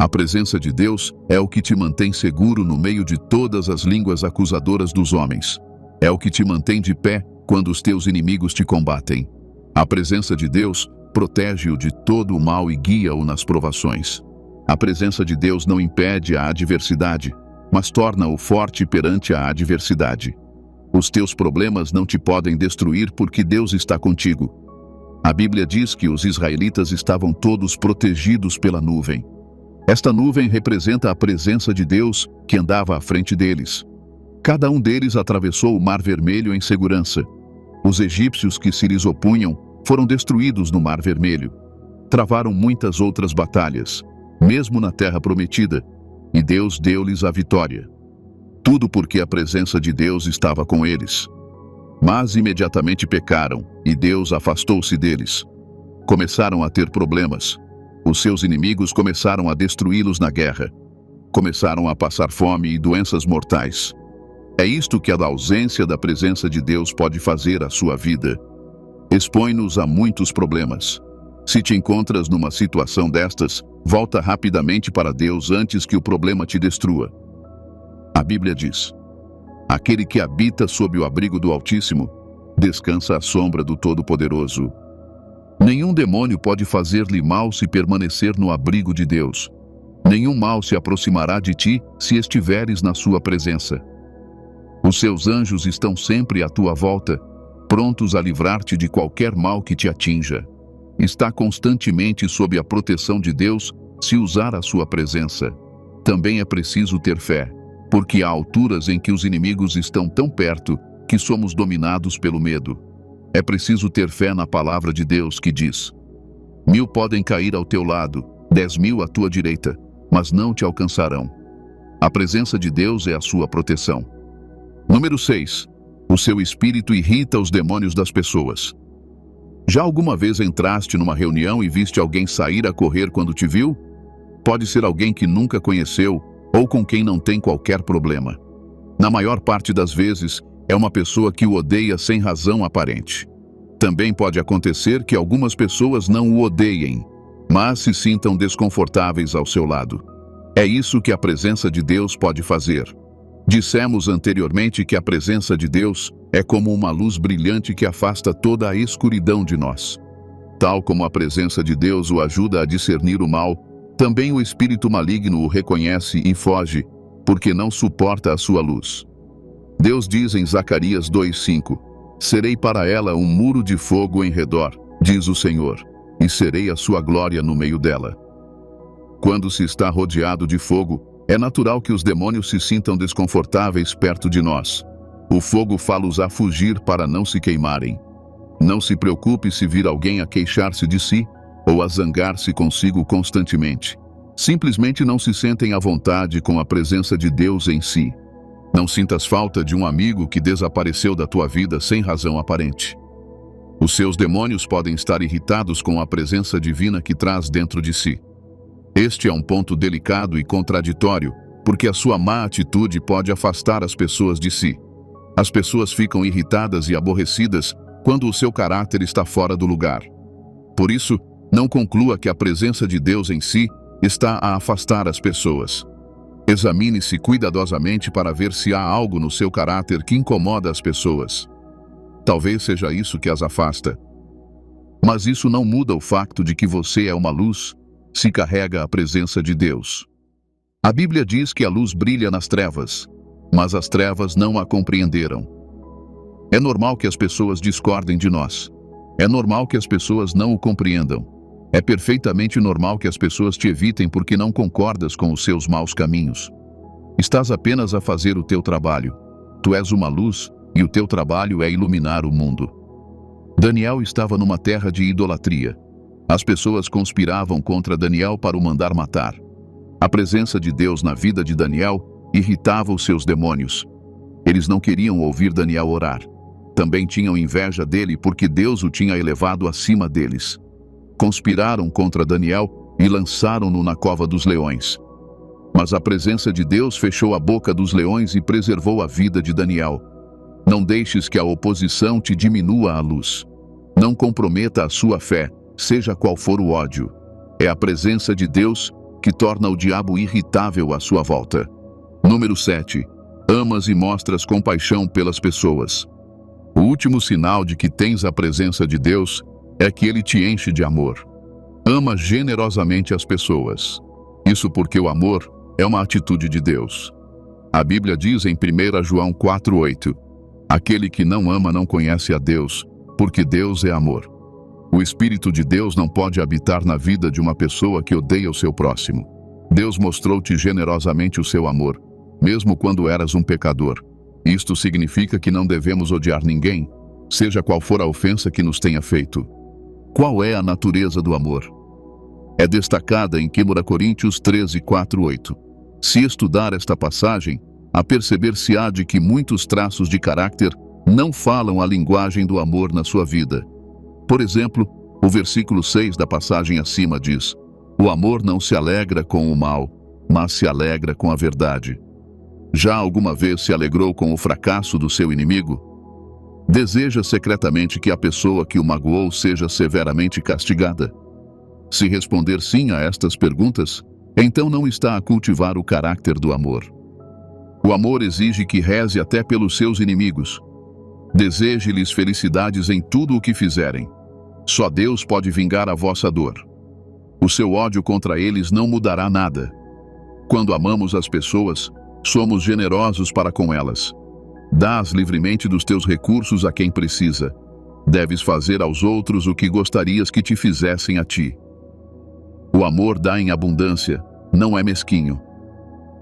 A presença de Deus é o que te mantém seguro no meio de todas as línguas acusadoras dos homens. É o que te mantém de pé quando os teus inimigos te combatem. A presença de Deus protege-o de todo o mal e guia-o nas provações. A presença de Deus não impede a adversidade, mas torna-o forte perante a adversidade. Os teus problemas não te podem destruir porque Deus está contigo. A Bíblia diz que os israelitas estavam todos protegidos pela nuvem. Esta nuvem representa a presença de Deus que andava à frente deles. Cada um deles atravessou o Mar Vermelho em segurança. Os egípcios que se lhes opunham foram destruídos no Mar Vermelho. Travaram muitas outras batalhas, mesmo na Terra Prometida, e Deus deu-lhes a vitória. Tudo porque a presença de Deus estava com eles. Mas imediatamente pecaram, e Deus afastou-se deles. Começaram a ter problemas. Os seus inimigos começaram a destruí-los na guerra. Começaram a passar fome e doenças mortais. É isto que a ausência da presença de Deus pode fazer à sua vida. Expõe-nos a muitos problemas. Se te encontras numa situação destas, volta rapidamente para Deus antes que o problema te destrua. A Bíblia diz: aquele que habita sob o abrigo do Altíssimo, descansa à sombra do Todo-Poderoso. Nenhum demônio pode fazer-lhe mal se permanecer no abrigo de Deus. Nenhum mal se aproximará de ti se estiveres na sua presença. Os seus anjos estão sempre à tua volta, prontos a livrar-te de qualquer mal que te atinja. Está constantemente sob a proteção de Deus se usar a sua presença. Também é preciso ter fé, porque há alturas em que os inimigos estão tão perto que somos dominados pelo medo. É preciso ter fé na palavra de Deus que diz: 1000 podem cair ao teu lado, 10.000 à tua direita, mas não te alcançarão. A presença de Deus é a sua proteção. Número 6. O seu espírito irrita os demônios das pessoas. Já alguma vez entraste numa reunião e viste alguém sair a correr quando te viu? Pode ser alguém que nunca conheceu ou com quem não tem qualquer problema. Na maior parte das vezes, é uma pessoa que o odeia sem razão aparente. Também pode acontecer que algumas pessoas não o odeiem, mas se sintam desconfortáveis ao seu lado. É isso que a presença de Deus pode fazer. Dissemos anteriormente que a presença de Deus é como uma luz brilhante que afasta toda a escuridão de nós. Tal como a presença de Deus o ajuda a discernir o mal, também o espírito maligno o reconhece e foge, porque não suporta a sua luz. Deus diz em Zacarias 2:5: Serei para ela um muro de fogo em redor, diz o Senhor, e serei a sua glória no meio dela. Quando se está rodeado de fogo, é natural que os demônios se sintam desconfortáveis perto de nós. O fogo faz-los a fugir para não se queimarem. Não se preocupe se vir alguém a queixar-se de si ou a zangar-se consigo constantemente. Simplesmente não se sentem à vontade com a presença de Deus em si. Não sintas falta de um amigo que desapareceu da tua vida sem razão aparente. Os seus demônios podem estar irritados com a presença divina que traz dentro de si. Este é um ponto delicado e contraditório, porque a sua má atitude pode afastar as pessoas de si. As pessoas ficam irritadas e aborrecidas quando o seu caráter está fora do lugar. Por isso, não conclua que a presença de Deus em si está a afastar as pessoas. Examine-se cuidadosamente para ver se há algo no seu caráter que incomoda as pessoas. Talvez seja isso que as afasta. Mas isso não muda o facto de que você é uma luz, se carrega a presença de Deus. A Bíblia diz que a luz brilha nas trevas, mas as trevas não a compreenderam. É normal que as pessoas discordem de nós. É normal que as pessoas não o compreendam. É perfeitamente normal que as pessoas te evitem porque não concordas com os seus maus caminhos. Estás apenas a fazer o teu trabalho. Tu és uma luz e o teu trabalho é iluminar o mundo. Daniel estava numa terra de idolatria. As pessoas conspiravam contra Daniel para o mandar matar. A presença de Deus na vida de Daniel irritava os seus demônios. Eles não queriam ouvir Daniel orar. Também tinham inveja dele porque Deus o tinha elevado acima deles. Conspiraram contra Daniel e lançaram-no na cova dos leões. Mas a presença de Deus fechou a boca dos leões e preservou a vida de Daniel. Não deixes que a oposição te diminua a luz. Não comprometa a sua fé, seja qual for o ódio. É a presença de Deus que torna o diabo irritável à sua volta. Número 7. Amas e mostras compaixão pelas pessoas. O último sinal de que tens a presença de Deus é que Ele te enche de amor. Ama generosamente as pessoas. Isso porque o amor é uma atitude de Deus. A Bíblia diz em 1 João 4:8: Aquele que não ama não conhece a Deus, porque Deus é amor. O Espírito de Deus não pode habitar na vida de uma pessoa que odeia o seu próximo. Deus mostrou-te generosamente o seu amor, mesmo quando eras um pecador. Isto significa que não devemos odiar ninguém, seja qual for a ofensa que nos tenha feito. Qual é a natureza do amor? É destacada em 1 Coríntios 13:4-8. Se estudar esta passagem, aperceber-se-á de que muitos traços de caráter não falam a linguagem do amor na sua vida. Por exemplo, o versículo 6 da passagem acima diz: O amor não se alegra com o mal, mas se alegra com a verdade. Já alguma vez se alegrou com o fracasso do seu inimigo? Deseja secretamente que a pessoa que o magoou seja severamente castigada? Se responder sim a estas perguntas, então não está a cultivar o caráter do amor. O amor exige que reze até pelos seus inimigos. Deseje-lhes felicidades em tudo o que fizerem. Só Deus pode vingar a vossa dor. O seu ódio contra eles não mudará nada. Quando amamos as pessoas, somos generosos para com elas. Dás livremente dos teus recursos a quem precisa. Deves fazer aos outros o que gostarias que te fizessem a ti. O amor dá em abundância, não é mesquinho.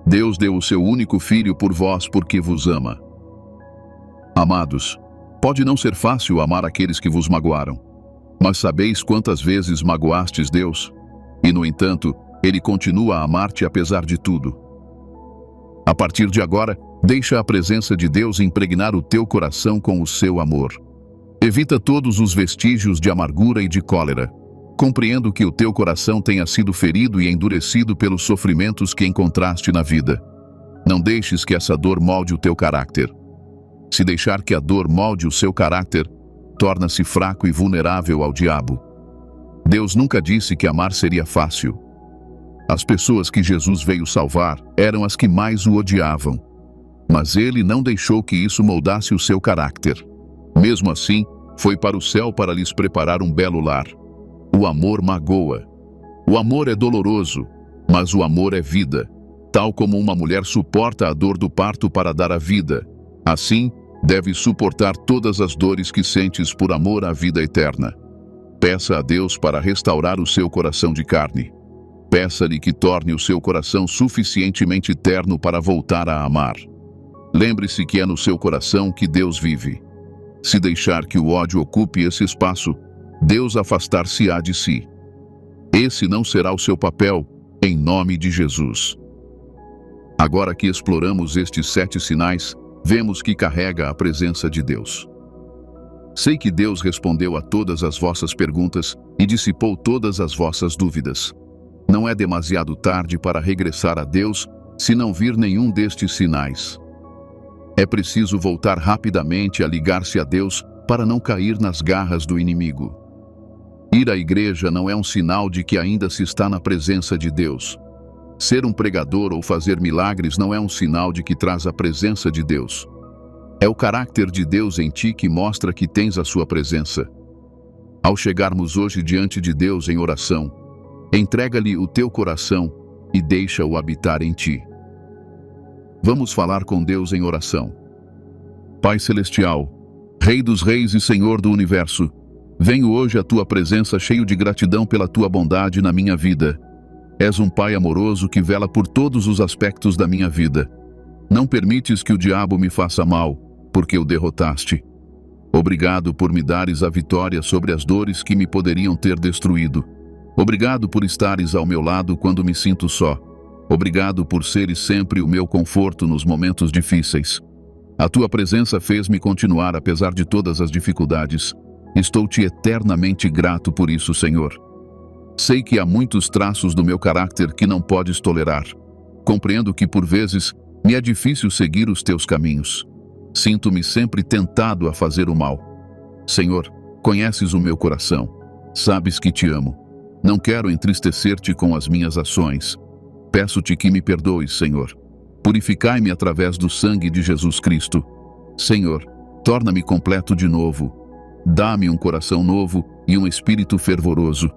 Deus deu o seu único filho por vós porque vos ama. Amados, pode não ser fácil amar aqueles que vos magoaram, mas sabeis quantas vezes magoastes Deus? E, no entanto, Ele continua a amar-te apesar de tudo. A partir de agora, deixa a presença de Deus impregnar o teu coração com o seu amor. Evita todos os vestígios de amargura e de cólera. Compreendo que o teu coração tenha sido ferido e endurecido pelos sofrimentos que encontraste na vida. Não deixes que essa dor molde o teu caráter. Se deixar que a dor molde o seu caráter, torna-se fraco e vulnerável ao diabo. Deus nunca disse que amar seria fácil. As pessoas que Jesus veio salvar eram as que mais o odiavam. Mas Ele não deixou que isso moldasse o seu caráter. Mesmo assim, foi para o céu para lhes preparar um belo lar. O amor magoa. O amor é doloroso, mas o amor é vida. Tal como uma mulher suporta a dor do parto para dar a vida, assim, deves suportar todas as dores que sentes por amor à vida eterna. Peça a Deus para restaurar o seu coração de carne. Peça-lhe que torne o seu coração suficientemente terno para voltar a amar. Lembre-se que é no seu coração que Deus vive. Se deixar que o ódio ocupe esse espaço, Deus afastar-se-á de si. Esse não será o seu papel, em nome de Jesus. Agora que exploramos estes 7 sinais, vemos que carrega a presença de Deus. Sei que Deus respondeu a todas as vossas perguntas e dissipou todas as vossas dúvidas. Não é demasiado tarde para regressar a Deus se não vir nenhum destes sinais. É preciso voltar rapidamente a ligar-se a Deus para não cair nas garras do inimigo. Ir à igreja não é um sinal de que ainda se está na presença de Deus. Ser um pregador ou fazer milagres não é um sinal de que traz a presença de Deus. É o caráter de Deus em ti que mostra que tens a sua presença. Ao chegarmos hoje diante de Deus em oração, entrega-lhe o teu coração e deixa-o habitar em ti. Vamos falar com Deus em oração. Pai Celestial, Rei dos Reis e Senhor do Universo, venho hoje à tua presença cheio de gratidão pela tua bondade na minha vida. És um Pai amoroso que vela por todos os aspectos da minha vida. Não permites que o diabo me faça mal, porque o derrotaste. Obrigado por me dares a vitória sobre as dores que me poderiam ter destruído. Obrigado por estares ao meu lado quando me sinto só. Obrigado por seres sempre o meu conforto nos momentos difíceis. A tua presença fez-me continuar apesar de todas as dificuldades. Estou-te eternamente grato por isso, Senhor. Sei que há muitos traços do meu caráter que não podes tolerar. Compreendo que, por vezes, me é difícil seguir os teus caminhos. Sinto-me sempre tentado a fazer o mal. Senhor, conheces o meu coração. Sabes que te amo. Não quero entristecer-te com as minhas ações. Peço-te que me perdoes, Senhor. Purificai-me através do sangue de Jesus Cristo. Senhor, torna-me completo de novo. Dá-me um coração novo e um espírito fervoroso,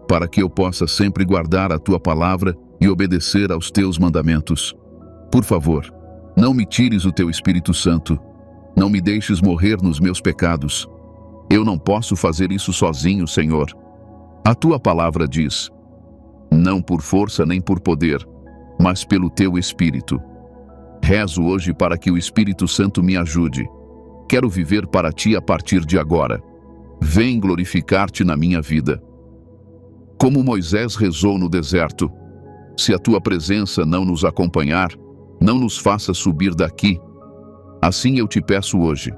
para que eu possa sempre guardar a tua palavra e obedecer aos teus mandamentos. Por favor, não me tires o teu Espírito Santo. Não me deixes morrer nos meus pecados. Eu não posso fazer isso sozinho, Senhor. A tua palavra diz: não por força nem por poder, mas pelo teu Espírito. Rezo hoje para que o Espírito Santo me ajude. Quero viver para ti a partir de agora. Vem glorificar-te na minha vida. Como Moisés rezou no deserto: se a tua presença não nos acompanhar, não nos faça subir daqui. Assim eu te peço hoje,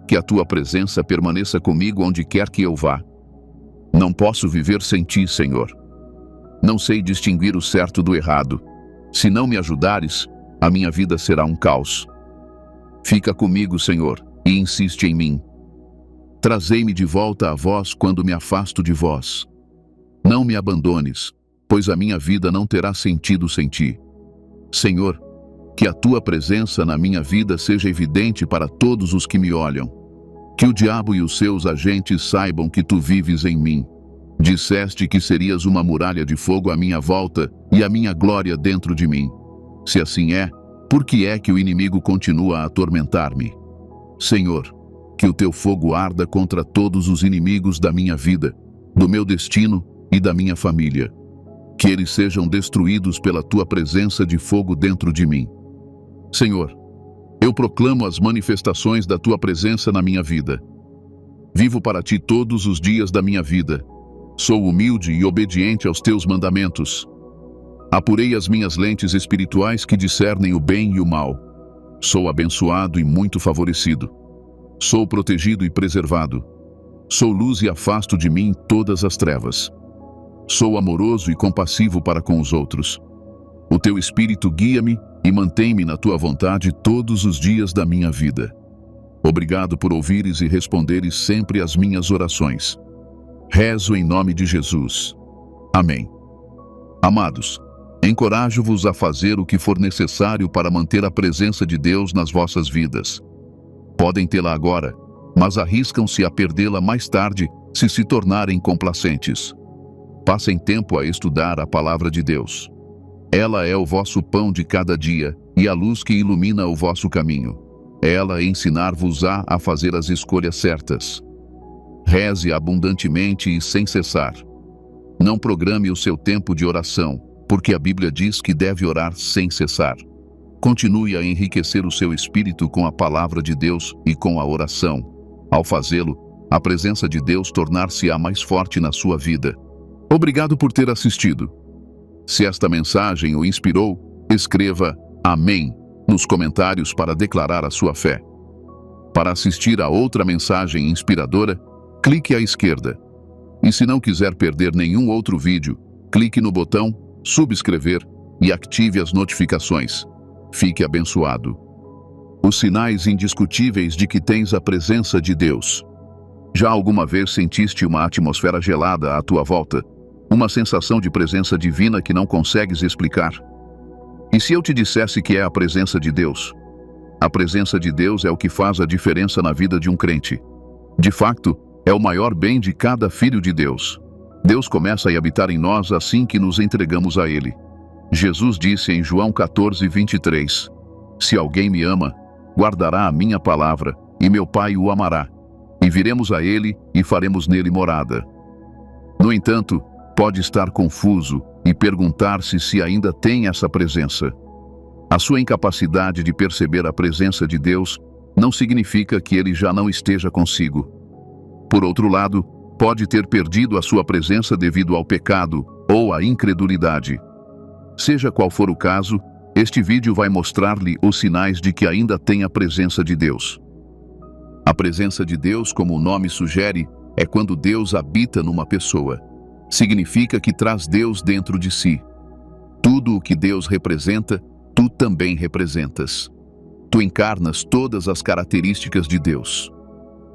que a tua presença permaneça comigo onde quer que eu vá. Não posso viver sem ti, Senhor. Não sei distinguir o certo do errado. Se não me ajudares, a minha vida será um caos. Fica comigo, Senhor, e insiste em mim. Trazei-me de volta a vós quando me afasto de vós. Não me abandones, pois a minha vida não terá sentido sem ti. Senhor, que a tua presença na minha vida seja evidente para todos os que me olham. Que o diabo e os seus agentes saibam que tu vives em mim. Disseste que serias uma muralha de fogo à minha volta e a minha glória dentro de mim. Se assim é, por que é que o inimigo continua a atormentar-me? Senhor, que o teu fogo arda contra todos os inimigos da minha vida, do meu destino e da minha família. Que eles sejam destruídos pela tua presença de fogo dentro de mim. Senhor, eu proclamo as manifestações da tua presença na minha vida. Vivo para ti todos os dias da minha vida. Sou humilde e obediente aos teus mandamentos. Apurei as minhas lentes espirituais que discernem o bem e o mal. Sou abençoado e muito favorecido. Sou protegido e preservado. Sou luz e afasto de mim todas as trevas. Sou amoroso e compassivo para com os outros. O teu Espírito guia-me e mantém-me na tua vontade todos os dias da minha vida. Obrigado por ouvires e responderes sempre às minhas orações. Rezo em nome de Jesus. Amém. Amados, encorajo-vos a fazer o que for necessário para manter a presença de Deus nas vossas vidas. Podem tê-la agora, mas arriscam-se a perdê-la mais tarde se tornarem complacentes. Passem tempo a estudar a palavra de Deus. Ela é o vosso pão de cada dia e a luz que ilumina o vosso caminho. Ela ensinar-vos-á a fazer as escolhas certas. Reze abundantemente e sem cessar. Não programe o seu tempo de oração, porque a Bíblia diz que deve orar sem cessar. Continue a enriquecer o seu espírito com a palavra de Deus e com a oração. Ao fazê-lo, a presença de Deus tornar-se-á mais forte na sua vida. Obrigado por ter assistido. Se esta mensagem o inspirou, escreva Amém nos comentários para declarar a sua fé. Para assistir a outra mensagem inspiradora, clique à esquerda. E se não quiser perder nenhum outro vídeo, clique no botão subscrever e ative as notificações. Fique abençoado. Os sinais indiscutíveis de que tens a presença de Deus. Já alguma vez sentiste uma atmosfera gelada à tua volta? Uma sensação de presença divina que não consegues explicar? E se eu te dissesse que é a presença de Deus? A presença de Deus é o que faz a diferença na vida de um crente. De facto, é o maior bem de cada filho de Deus. Deus começa a habitar em nós assim que nos entregamos a Ele. Jesus disse em João 14:23, Se alguém me ama, guardará a minha palavra, e meu Pai o amará. E viremos a Ele e faremos nele morada. No entanto, pode estar confuso e perguntar-se se ainda tem essa presença. A sua incapacidade de perceber a presença de Deus não significa que Ele já não esteja consigo. Por outro lado, pode ter perdido a sua presença devido ao pecado ou à incredulidade. Seja qual for o caso, este vídeo vai mostrar-lhe os sinais de que ainda tem a presença de Deus. A presença de Deus, como o nome sugere, é quando Deus habita numa pessoa. Significa que traz Deus dentro de si. Tudo o que Deus representa, tu também representas. Tu encarnas todas as características de Deus.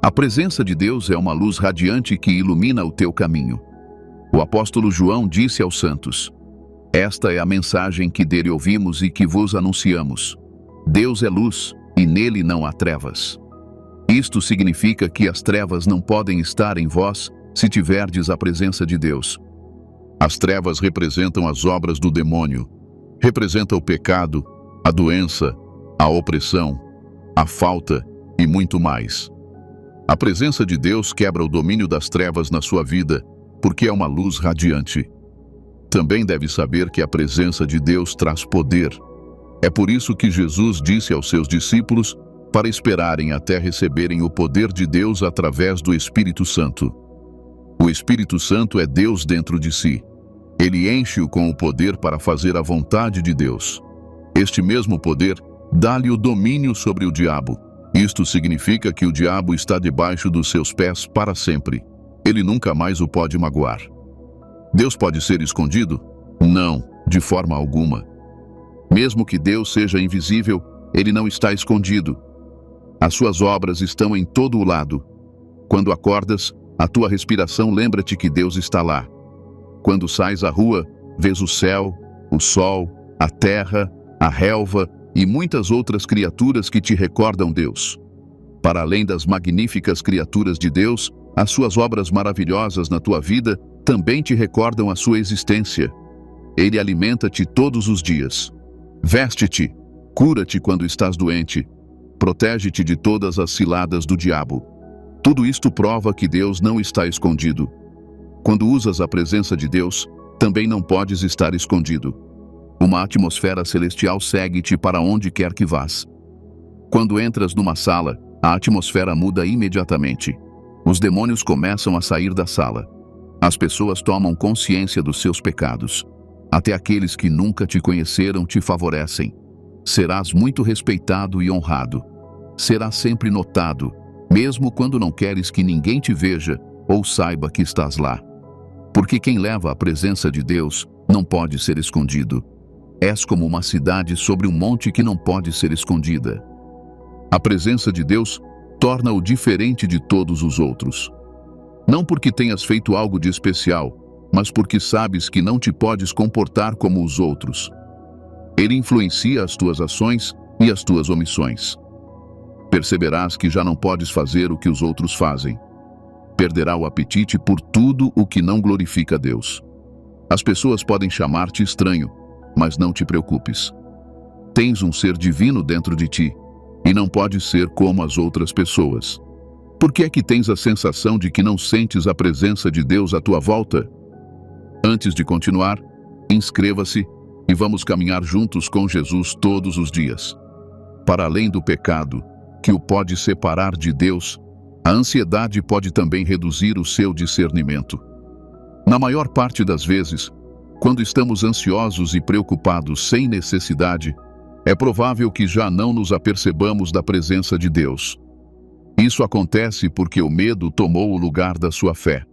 A presença de Deus é uma luz radiante que ilumina o teu caminho. O apóstolo João disse aos santos, Esta é a mensagem que dele ouvimos e que vos anunciamos. Deus é luz, e nele não há trevas. Isto significa que as trevas não podem estar em vós, se tiverdes a presença de Deus. As trevas representam as obras do demônio. Representa o pecado, a doença, a opressão, a falta e muito mais. A presença de Deus quebra o domínio das trevas na sua vida, porque é uma luz radiante. Também deve saber que a presença de Deus traz poder. É por isso que Jesus disse aos seus discípulos para esperarem até receberem o poder de Deus através do Espírito Santo. O Espírito Santo é Deus dentro de si. Ele enche-o com o poder para fazer a vontade de Deus. Este mesmo poder dá-lhe o domínio sobre o diabo. Isto significa que o diabo está debaixo dos seus pés para sempre. Ele nunca mais o pode magoar. Deus pode ser escondido? Não, de forma alguma. Mesmo que Deus seja invisível, Ele não está escondido. As suas obras estão em todo o lado. Quando acordas, a tua respiração lembra-te que Deus está lá. Quando sais à rua, vês o céu, o sol, a terra, a relva e muitas outras criaturas que te recordam Deus. Para além das magníficas criaturas de Deus, as suas obras maravilhosas na tua vida também te recordam a sua existência. Ele alimenta-te todos os dias. Veste-te, cura-te quando estás doente, protege-te de todas as ciladas do diabo. Tudo isto prova que Deus não está escondido. Quando usas a presença de Deus, também não podes estar escondido. Uma atmosfera celestial segue-te para onde quer que vás. Quando entras numa sala, a atmosfera muda imediatamente. Os demônios começam a sair da sala. As pessoas tomam consciência dos seus pecados. Até aqueles que nunca te conheceram te favorecem. Serás muito respeitado e honrado. Serás sempre notado, mesmo quando não queres que ninguém te veja ou saiba que estás lá. Porque quem leva a presença de Deus não pode ser escondido. És como uma cidade sobre um monte que não pode ser escondida. A presença de Deus torna-o diferente de todos os outros. Não porque tenhas feito algo de especial, mas porque sabes que não te podes comportar como os outros. Ele influencia as tuas ações e as tuas omissões. Perceberás que já não podes fazer o que os outros fazem. Perderá o apetite por tudo o que não glorifica a Deus. As pessoas podem chamar-te estranho, mas não te preocupes. Tens um ser divino dentro de ti e não podes ser como as outras pessoas. Por que é que tens a sensação de que não sentes a presença de Deus à tua volta? Antes de continuar, inscreva-se e vamos caminhar juntos com Jesus todos os dias. Para além do pecado, que o pode separar de Deus, a ansiedade pode também reduzir o seu discernimento. Na maior parte das vezes, quando estamos ansiosos e preocupados sem necessidade, é provável que já não nos apercebamos da presença de Deus. Isso acontece porque o medo tomou o lugar da sua fé.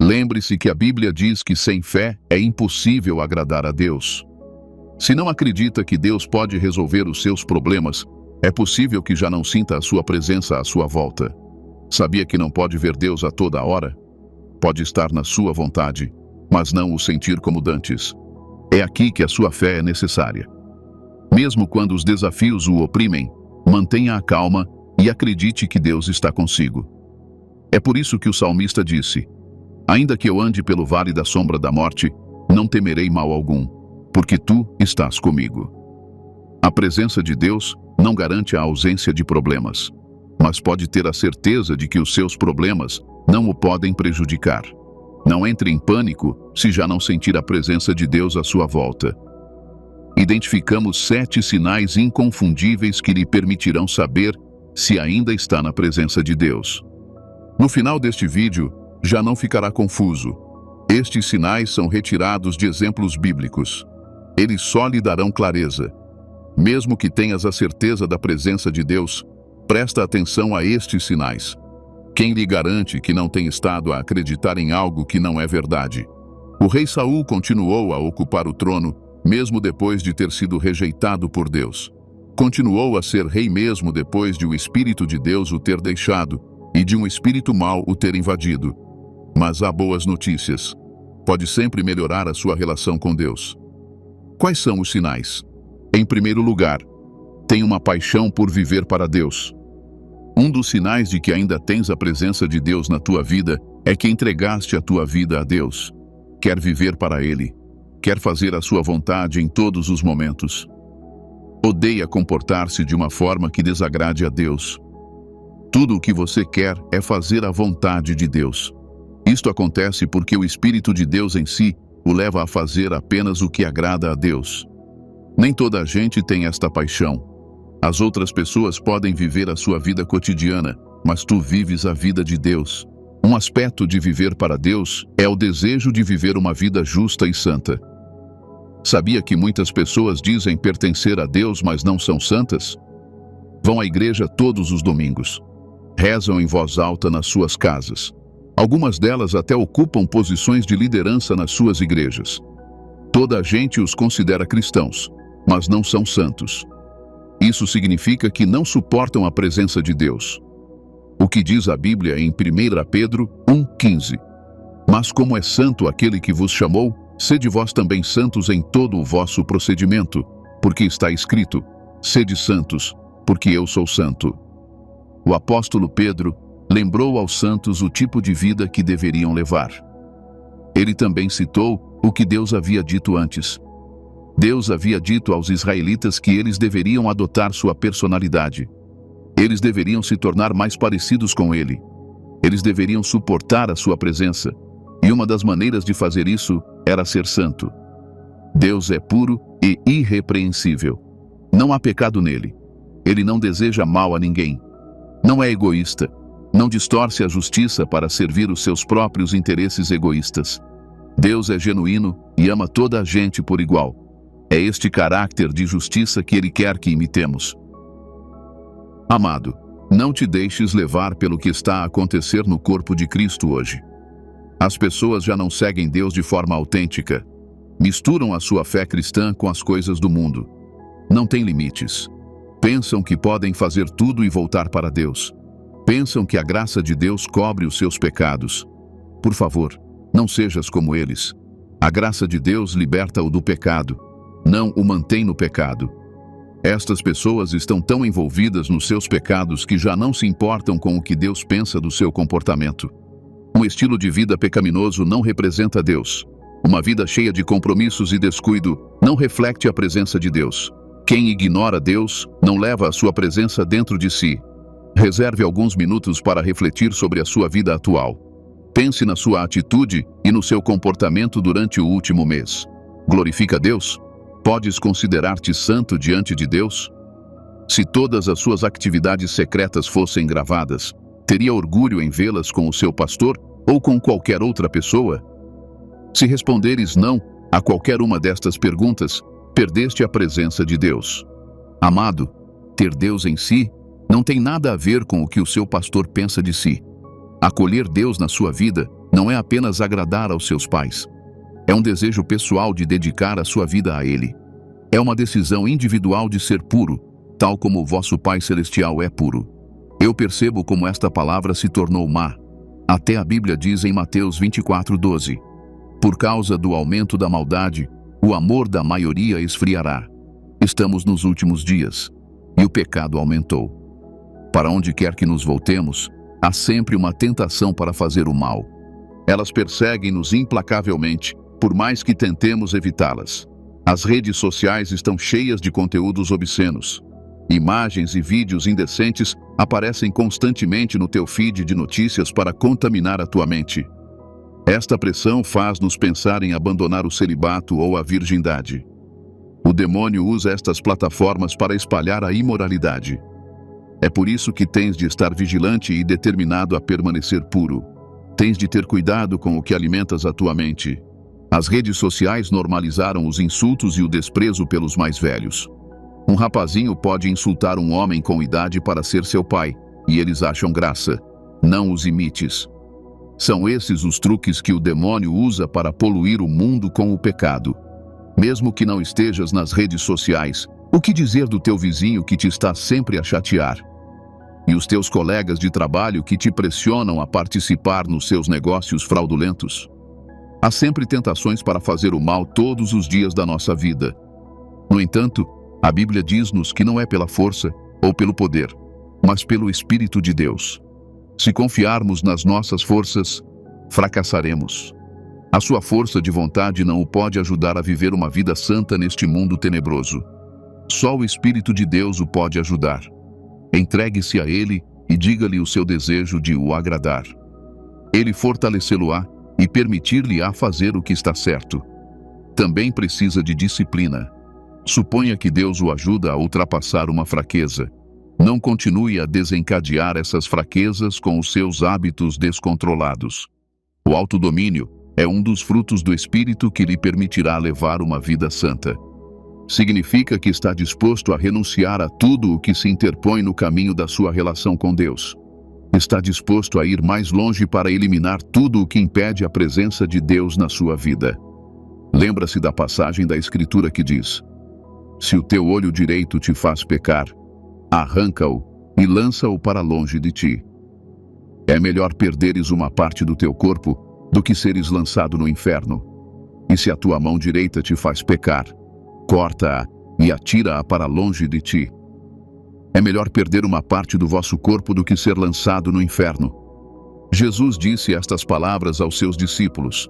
Lembre-se que a Bíblia diz que sem fé é impossível agradar a Deus. Se não acredita que Deus pode resolver os seus problemas, é possível que já não sinta a sua presença à sua volta. Sabia que não pode ver Deus a toda hora? Pode estar na sua vontade, mas não o sentir como dantes. É aqui que a sua fé é necessária. Mesmo quando os desafios o oprimem, mantenha a calma e acredite que Deus está consigo. É por isso que o salmista disse: ainda que eu ande pelo vale da sombra da morte, não temerei mal algum, porque tu estás comigo. A presença de Deus não garante a ausência de problemas, mas pode ter a certeza de que os seus problemas não o podem prejudicar. Não entre em pânico se já não sentir a presença de Deus à sua volta. Identificamos 7 sinais inconfundíveis que lhe permitirão saber se ainda está na presença de Deus. No final deste vídeo, já não ficará confuso. Estes sinais são retirados de exemplos bíblicos. Eles só lhe darão clareza. Mesmo que tenhas a certeza da presença de Deus, presta atenção a estes sinais. Quem lhe garante que não tem estado a acreditar em algo que não é verdade? O rei Saul continuou a ocupar o trono, mesmo depois de ter sido rejeitado por Deus. Continuou a ser rei mesmo depois de o Espírito de Deus o ter deixado e de um espírito mau o ter invadido. Mas há boas notícias. Pode sempre melhorar a sua relação com Deus. Quais são os sinais? Em primeiro lugar, tem uma paixão por viver para Deus. Um dos sinais de que ainda tens a presença de Deus na tua vida é que entregaste a tua vida a Deus. Quer viver para Ele. Quer fazer a sua vontade em todos os momentos. Odeia comportar-se de uma forma que desagrade a Deus. Tudo o que você quer é fazer a vontade de Deus. Isto acontece porque o Espírito de Deus em si o leva a fazer apenas o que agrada a Deus. Nem toda a gente tem esta paixão. As outras pessoas podem viver a sua vida cotidiana, mas tu vives a vida de Deus. Um aspecto de viver para Deus é o desejo de viver uma vida justa e santa. Sabia que muitas pessoas dizem pertencer a Deus, mas não são santas? Vão à igreja todos os domingos. Rezam em voz alta nas suas casas. Algumas delas até ocupam posições de liderança nas suas igrejas. Toda a gente os considera cristãos, mas não são santos. Isso significa que não suportam a presença de Deus. O que diz a Bíblia em 1 Pedro 1,15. Mas como é santo aquele que vos chamou, sede vós também santos em todo o vosso procedimento, porque está escrito: sede santos, porque eu sou santo. O apóstolo Pedro lembrou aos santos o tipo de vida que deveriam levar. Ele também citou o que Deus havia dito antes. Deus havia dito aos israelitas que eles deveriam adotar sua personalidade. Eles deveriam se tornar mais parecidos com Ele. Eles deveriam suportar a sua presença. E uma das maneiras de fazer isso era ser santo. Deus é puro e irrepreensível. Não há pecado nele. Ele não deseja mal a ninguém. Não é egoísta. Não distorce a justiça para servir os seus próprios interesses egoístas. Deus é genuíno e ama toda a gente por igual. É este caráter de justiça que Ele quer que imitemos. Amado, não te deixes levar pelo que está a acontecer no corpo de Cristo hoje. As pessoas já não seguem Deus de forma autêntica. Misturam a sua fé cristã com as coisas do mundo. Não tem limites. Pensam que podem fazer tudo e voltar para Deus. Pensam que a graça de Deus cobre os seus pecados. Por favor, não sejas como eles. A graça de Deus liberta-o do pecado. Não o mantém no pecado. Estas pessoas estão tão envolvidas nos seus pecados que já não se importam com o que Deus pensa do seu comportamento. Um estilo de vida pecaminoso não representa Deus. Uma vida cheia de compromissos e descuido não reflete a presença de Deus. Quem ignora Deus não leva a sua presença dentro de si. Reserve alguns minutos para refletir sobre a sua vida atual. Pense na sua atitude e no seu comportamento durante o último mês. Glorifica Deus? Podes considerar-te santo diante de Deus? Se todas as suas atividades secretas fossem gravadas, teria orgulho em vê-las com o seu pastor ou com qualquer outra pessoa? Se responderes não a qualquer uma destas perguntas, perdeste a presença de Deus. Amado, ter Deus em si não tem nada a ver com o que o seu pastor pensa de si. Acolher Deus na sua vida não é apenas agradar aos seus pais. É um desejo pessoal de dedicar a sua vida a Ele. É uma decisão individual de ser puro, tal como o vosso Pai Celestial é puro. Eu percebo como esta palavra se tornou má. Até a Bíblia diz em Mateus 24:12. Por causa do aumento da maldade, o amor da maioria esfriará. Estamos nos últimos dias, e o pecado aumentou. Para onde quer que nos voltemos, há sempre uma tentação para fazer o mal. Elas perseguem-nos implacavelmente, por mais que tentemos evitá-las. As redes sociais estão cheias de conteúdos obscenos. Imagens e vídeos indecentes aparecem constantemente no teu feed de notícias para contaminar a tua mente. Esta pressão faz-nos pensar em abandonar o celibato ou a virgindade. O demônio usa estas plataformas para espalhar a imoralidade. É por isso que tens de estar vigilante e determinado a permanecer puro. Tens de ter cuidado com o que alimentas a tua mente. As redes sociais normalizaram os insultos e o desprezo pelos mais velhos. Um rapazinho pode insultar um homem com idade para ser seu pai, e eles acham graça. Não os imites. São esses os truques que o demônio usa para poluir o mundo com o pecado. Mesmo que não estejas nas redes sociais, o que dizer do teu vizinho que te está sempre a chatear? E os teus colegas de trabalho que te pressionam a participar nos seus negócios fraudulentos? Há sempre tentações para fazer o mal todos os dias da nossa vida. No entanto, a Bíblia diz-nos que não é pela força ou pelo poder, mas pelo Espírito de Deus. Se confiarmos nas nossas forças, fracassaremos. A sua força de vontade não o pode ajudar a viver uma vida santa neste mundo tenebroso. Só o Espírito de Deus o pode ajudar. Entregue-se a Ele e diga-lhe o seu desejo de o agradar. Ele fortalecê-lo-á e permitir-lhe-á fazer o que está certo. Também precisa de disciplina. Suponha que Deus o ajuda a ultrapassar uma fraqueza. Não continue a desencadear essas fraquezas com os seus hábitos descontrolados. O autodomínio é um dos frutos do Espírito que lhe permitirá levar uma vida santa. Significa que está disposto a renunciar a tudo o que se interpõe no caminho da sua relação com Deus. Está disposto a ir mais longe para eliminar tudo o que impede a presença de Deus na sua vida. Lembra-se da passagem da Escritura que diz: se o teu olho direito te faz pecar, arranca-o e lança-o para longe de ti. É melhor perderes uma parte do teu corpo do que seres lançado no inferno. E se a tua mão direita te faz pecar, corta-a e atira-a para longe de ti. É melhor perder uma parte do vosso corpo do que ser lançado no inferno. Jesus disse estas palavras aos seus discípulos.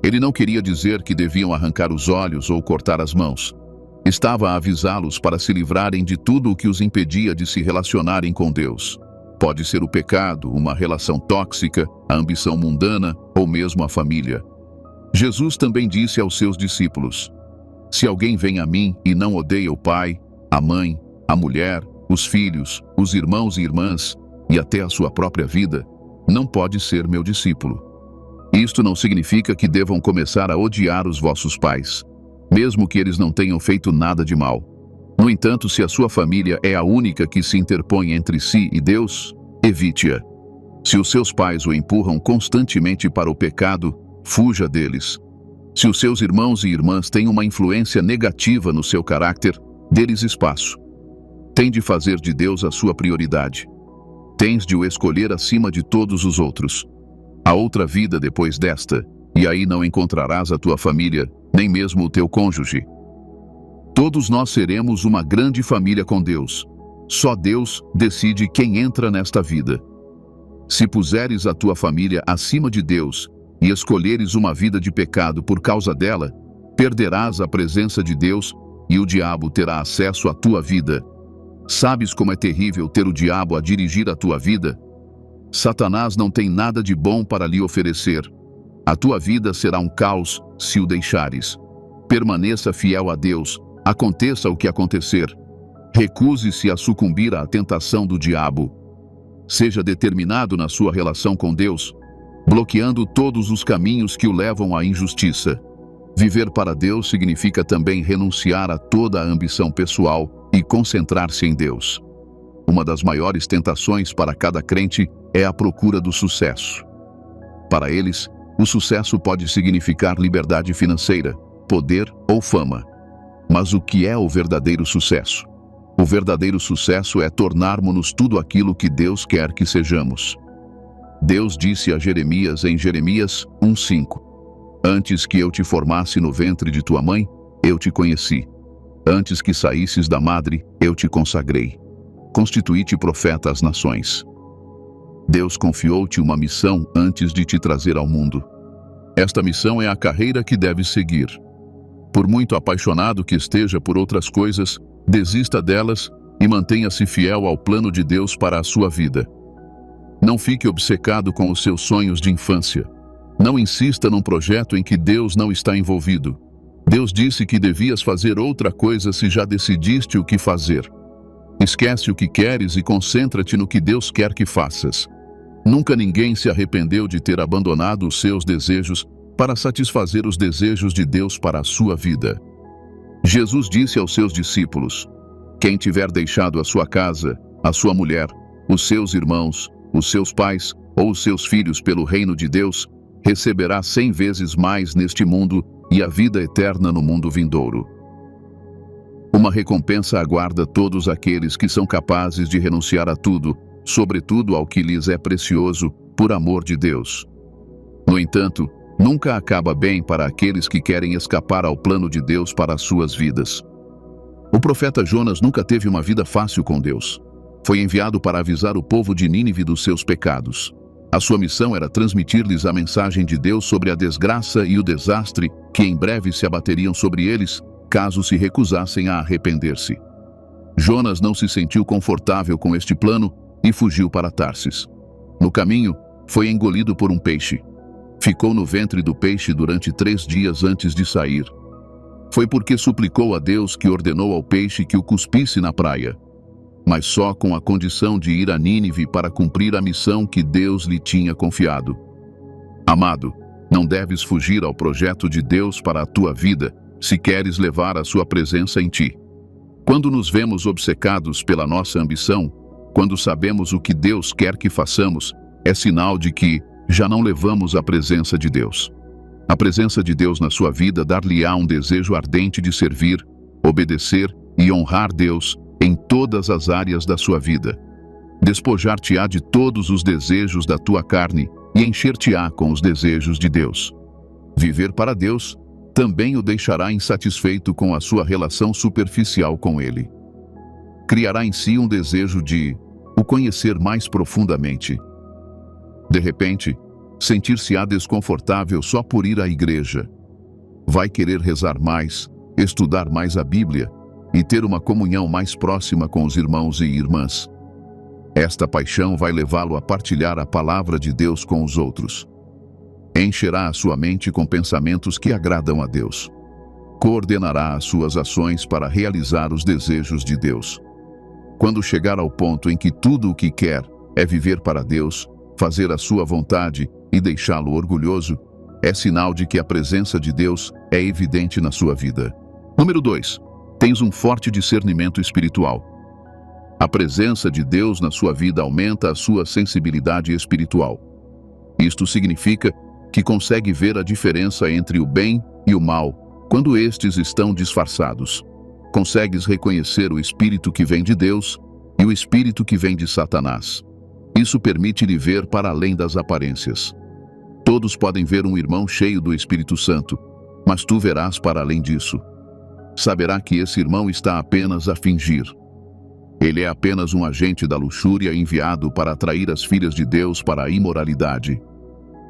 Ele não queria dizer que deviam arrancar os olhos ou cortar as mãos. Estava a avisá-los para se livrarem de tudo o que os impedia de se relacionarem com Deus. Pode ser o pecado, uma relação tóxica, a ambição mundana ou mesmo a família. Jesus também disse aos seus discípulos: se alguém vem a mim e não odeia o pai, a mãe, a mulher, os filhos, os irmãos e irmãs e até a sua própria vida, não pode ser meu discípulo. Isto não significa que devam começar a odiar os vossos pais, mesmo que eles não tenham feito nada de mal. No entanto, se a sua família é a única que se interpõe entre si e Deus, evite-a. Se os seus pais o empurram constantemente para o pecado, fuja deles. Se os seus irmãos e irmãs têm uma influência negativa no seu caráter, dê-lhes espaço. Tem de fazer de Deus a sua prioridade. Tens de o escolher acima de todos os outros. Há outra vida depois desta, e aí não encontrarás a tua família, nem mesmo o teu cônjuge. Todos nós seremos uma grande família com Deus. Só Deus decide quem entra nesta vida. Se puseres a tua família acima de Deus, e escolheres uma vida de pecado por causa dela, perderás a presença de Deus e o diabo terá acesso à tua vida. Sabes como é terrível ter o diabo a dirigir a tua vida? Satanás não tem nada de bom para lhe oferecer. A tua vida será um caos se o deixares. Permaneça fiel a Deus, aconteça o que acontecer. Recuse-se a sucumbir à tentação do diabo. Seja determinado na sua relação com Deus, bloqueando todos os caminhos que o levam à injustiça. Viver para Deus significa também renunciar a toda a ambição pessoal e concentrar-se em Deus. Uma das maiores tentações para cada crente é a procura do sucesso. Para eles, o sucesso pode significar liberdade financeira, poder ou fama. Mas o que é o verdadeiro sucesso? O verdadeiro sucesso é tornarmos-nos tudo aquilo que Deus quer que sejamos. Deus disse a Jeremias em Jeremias 1:5: Antes que eu te formasse no ventre de tua mãe, eu te conheci. Antes que saísses da madre, eu te consagrei. Constituí-te profeta às nações. Deus confiou-te uma missão antes de te trazer ao mundo. Esta missão é a carreira que deves seguir. Por muito apaixonado que esteja por outras coisas, desista delas e mantenha-se fiel ao plano de Deus para a sua vida. Não fique obcecado com os seus sonhos de infância. Não insista num projeto em que Deus não está envolvido. Deus disse que devias fazer outra coisa se já decidiste o que fazer. Esquece o que queres e concentra-te no que Deus quer que faças. Nunca ninguém se arrependeu de ter abandonado os seus desejos para satisfazer os desejos de Deus para a sua vida. Jesus disse aos seus discípulos: Quem tiver deixado a sua casa, a sua mulher, os seus irmãos, os seus pais ou os seus filhos pelo reino de Deus, receberá 100 vezes mais neste mundo e a vida eterna no mundo vindouro. Uma recompensa aguarda todos aqueles que são capazes de renunciar a tudo, sobretudo ao que lhes é precioso, por amor de Deus. No entanto, nunca acaba bem para aqueles que querem escapar ao plano de Deus para as suas vidas. O profeta Jonas nunca teve uma vida fácil com Deus. Foi enviado para avisar o povo de Nínive dos seus pecados. A sua missão era transmitir-lhes a mensagem de Deus sobre a desgraça e o desastre que em breve se abateriam sobre eles, caso se recusassem a arrepender-se. Jonas não se sentiu confortável com este plano e fugiu para Tarsis. No caminho, foi engolido por um peixe. Ficou no ventre do peixe durante 3 dias antes de sair. Foi porque suplicou a Deus que ordenou ao peixe que o cuspisse na praia. Mas só com a condição de ir a Nínive para cumprir a missão que Deus lhe tinha confiado. Amado, não deves fugir ao projeto de Deus para a tua vida, se queres levar a sua presença em ti. Quando nos vemos obcecados pela nossa ambição, quando sabemos o que Deus quer que façamos, é sinal de que já não levamos a presença de Deus. A presença de Deus na sua vida dar-lhe-á um desejo ardente de servir, obedecer e honrar Deus em todas as áreas da sua vida. Despojar-te-á de todos os desejos da tua carne e encher-te-á com os desejos de Deus. Viver para Deus também o deixará insatisfeito com a sua relação superficial com Ele. Criará em si um desejo de o conhecer mais profundamente. De repente, sentir-se-á desconfortável só por ir à igreja. Vai querer rezar mais, estudar mais a Bíblia e ter uma comunhão mais próxima com os irmãos e irmãs. Esta paixão vai levá-lo a partilhar a palavra de Deus com os outros. Encherá a sua mente com pensamentos que agradam a Deus. Coordenará as suas ações para realizar os desejos de Deus. Quando chegar ao ponto em que tudo o que quer é viver para Deus, fazer a sua vontade e deixá-lo orgulhoso, é sinal de que a presença de Deus é evidente na sua vida. Número 2. Tens um forte discernimento espiritual. A presença de Deus na sua vida aumenta a sua sensibilidade espiritual. Isto significa que consegue ver a diferença entre o bem e o mal, quando estes estão disfarçados. Consegues reconhecer o espírito que vem de Deus e o espírito que vem de Satanás. Isso permite-lhe ver para além das aparências. Todos podem ver um irmão cheio do Espírito Santo, mas tu verás para além disso. Saberá que esse irmão está apenas a fingir. Ele é apenas um agente da luxúria enviado para atrair as filhas de Deus para a imoralidade.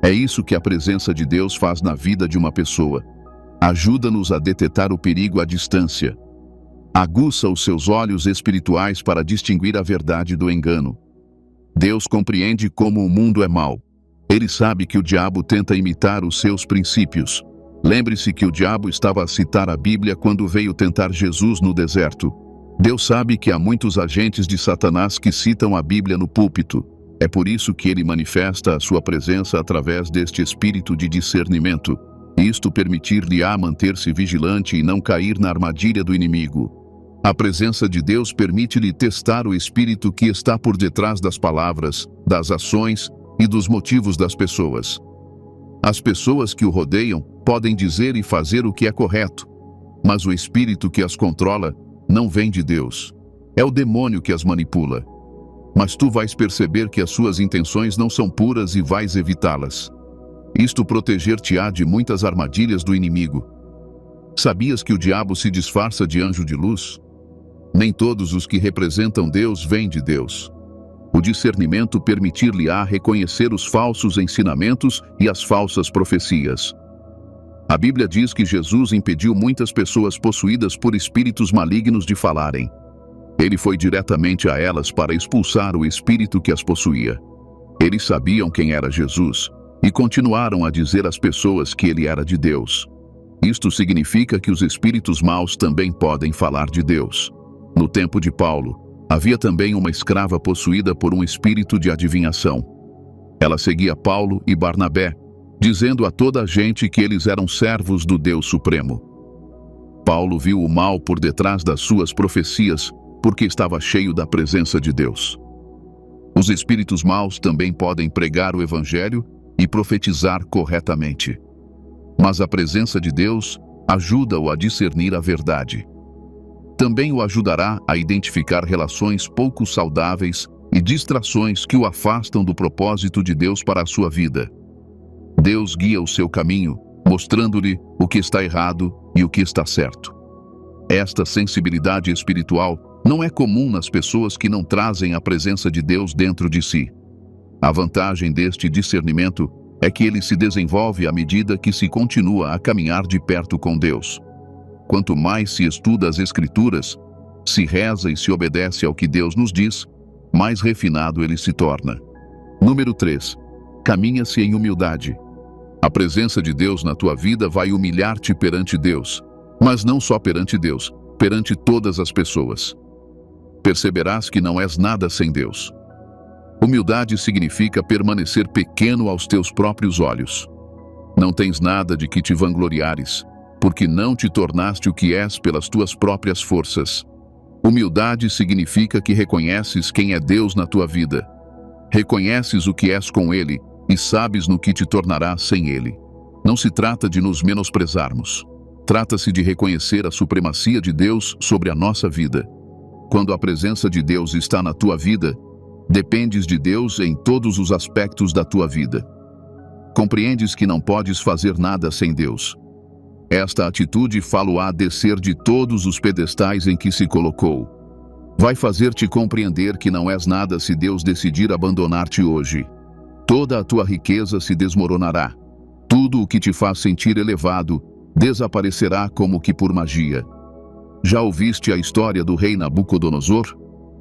É isso que a presença de Deus faz na vida de uma pessoa. Ajuda-nos a detectar o perigo à distância. Aguça os seus olhos espirituais para distinguir a verdade do engano. Deus compreende como o mundo é mau. Ele sabe que o diabo tenta imitar os seus princípios. Lembre-se que o diabo estava a citar a Bíblia quando veio tentar Jesus no deserto. Deus sabe que há muitos agentes de Satanás que citam a Bíblia no púlpito. É por isso que ele manifesta a sua presença através deste espírito de discernimento. Isto permitir-lhe a manter-se vigilante e não cair na armadilha do inimigo. A presença de Deus permite-lhe testar o espírito que está por detrás das palavras, das ações e dos motivos das pessoas. As pessoas que o rodeiam podem dizer e fazer o que é correto, mas o espírito que as controla não vem de Deus. É o demônio que as manipula. Mas tu vais perceber que as suas intenções não são puras e vais evitá-las. Isto proteger-te-á de muitas armadilhas do inimigo. Sabias que o diabo se disfarça de anjo de luz? Nem todos os que representam Deus vêm de Deus. O discernimento permitir-lhe-á reconhecer os falsos ensinamentos e as falsas profecias. A Bíblia diz que Jesus impediu muitas pessoas possuídas por espíritos malignos de falarem. Ele foi diretamente a elas para expulsar o espírito que as possuía. Eles sabiam quem era Jesus e continuaram a dizer às pessoas que ele era de Deus. Isto significa que os espíritos maus também podem falar de Deus. No tempo de Paulo, havia também uma escrava possuída por um espírito de adivinhação. Ela seguia Paulo e Barnabé, dizendo a toda a gente que eles eram servos do Deus Supremo. Paulo viu o mal por detrás das suas profecias, porque estava cheio da presença de Deus. Os espíritos maus também podem pregar o Evangelho e profetizar corretamente. Mas a presença de Deus ajuda-o a discernir a verdade. Também o ajudará a identificar relações pouco saudáveis e distrações que o afastam do propósito de Deus para a sua vida. Deus guia o seu caminho, mostrando-lhe o que está errado e o que está certo. Esta sensibilidade espiritual não é comum nas pessoas que não trazem a presença de Deus dentro de si. A vantagem deste discernimento é que ele se desenvolve à medida que se continua a caminhar de perto com Deus. Quanto mais se estuda as Escrituras, se reza e se obedece ao que Deus nos diz, mais refinado ele se torna. Número 3. Caminha-se em humildade. A presença de Deus na tua vida vai humilhar-te perante Deus, mas não só perante Deus, perante todas as pessoas. Perceberás que não és nada sem Deus. Humildade significa permanecer pequeno aos teus próprios olhos. Não tens nada de que te vangloriares, porque não te tornaste o que és pelas tuas próprias forças. Humildade significa que reconheces quem é Deus na tua vida. Reconheces o que és com Ele e sabes no que te tornarás sem Ele. Não se trata de nos menosprezarmos. Trata-se de reconhecer a supremacia de Deus sobre a nossa vida. Quando a presença de Deus está na tua vida, dependes de Deus em todos os aspectos da tua vida. Compreendes que não podes fazer nada sem Deus. Esta atitude fá-lo-á descer de todos os pedestais em que se colocou. Vai fazer-te compreender que não és nada se Deus decidir abandonar-te hoje. Toda a tua riqueza se desmoronará. Tudo o que te faz sentir elevado desaparecerá como que por magia. Já ouviste a história do rei Nabucodonosor?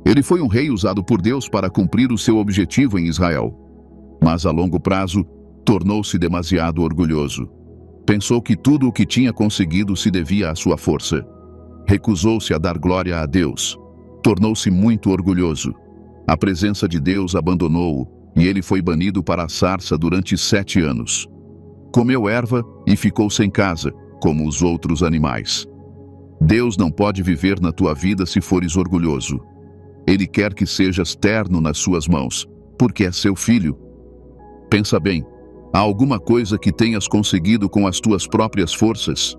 Ele foi um rei usado por Deus para cumprir o seu objetivo em Israel. Mas a longo prazo, tornou-se demasiado orgulhoso. Pensou que tudo o que tinha conseguido se devia à sua força. Recusou-se a dar glória a Deus. Tornou-se muito orgulhoso. A presença de Deus abandonou-o e ele foi banido para a sarça durante 7 anos. Comeu erva e ficou sem casa, como os outros animais. Deus não pode viver na tua vida se fores orgulhoso. Ele quer que sejas terno nas suas mãos, porque é seu filho. Pensa bem, há alguma coisa que tenhas conseguido com as tuas próprias forças?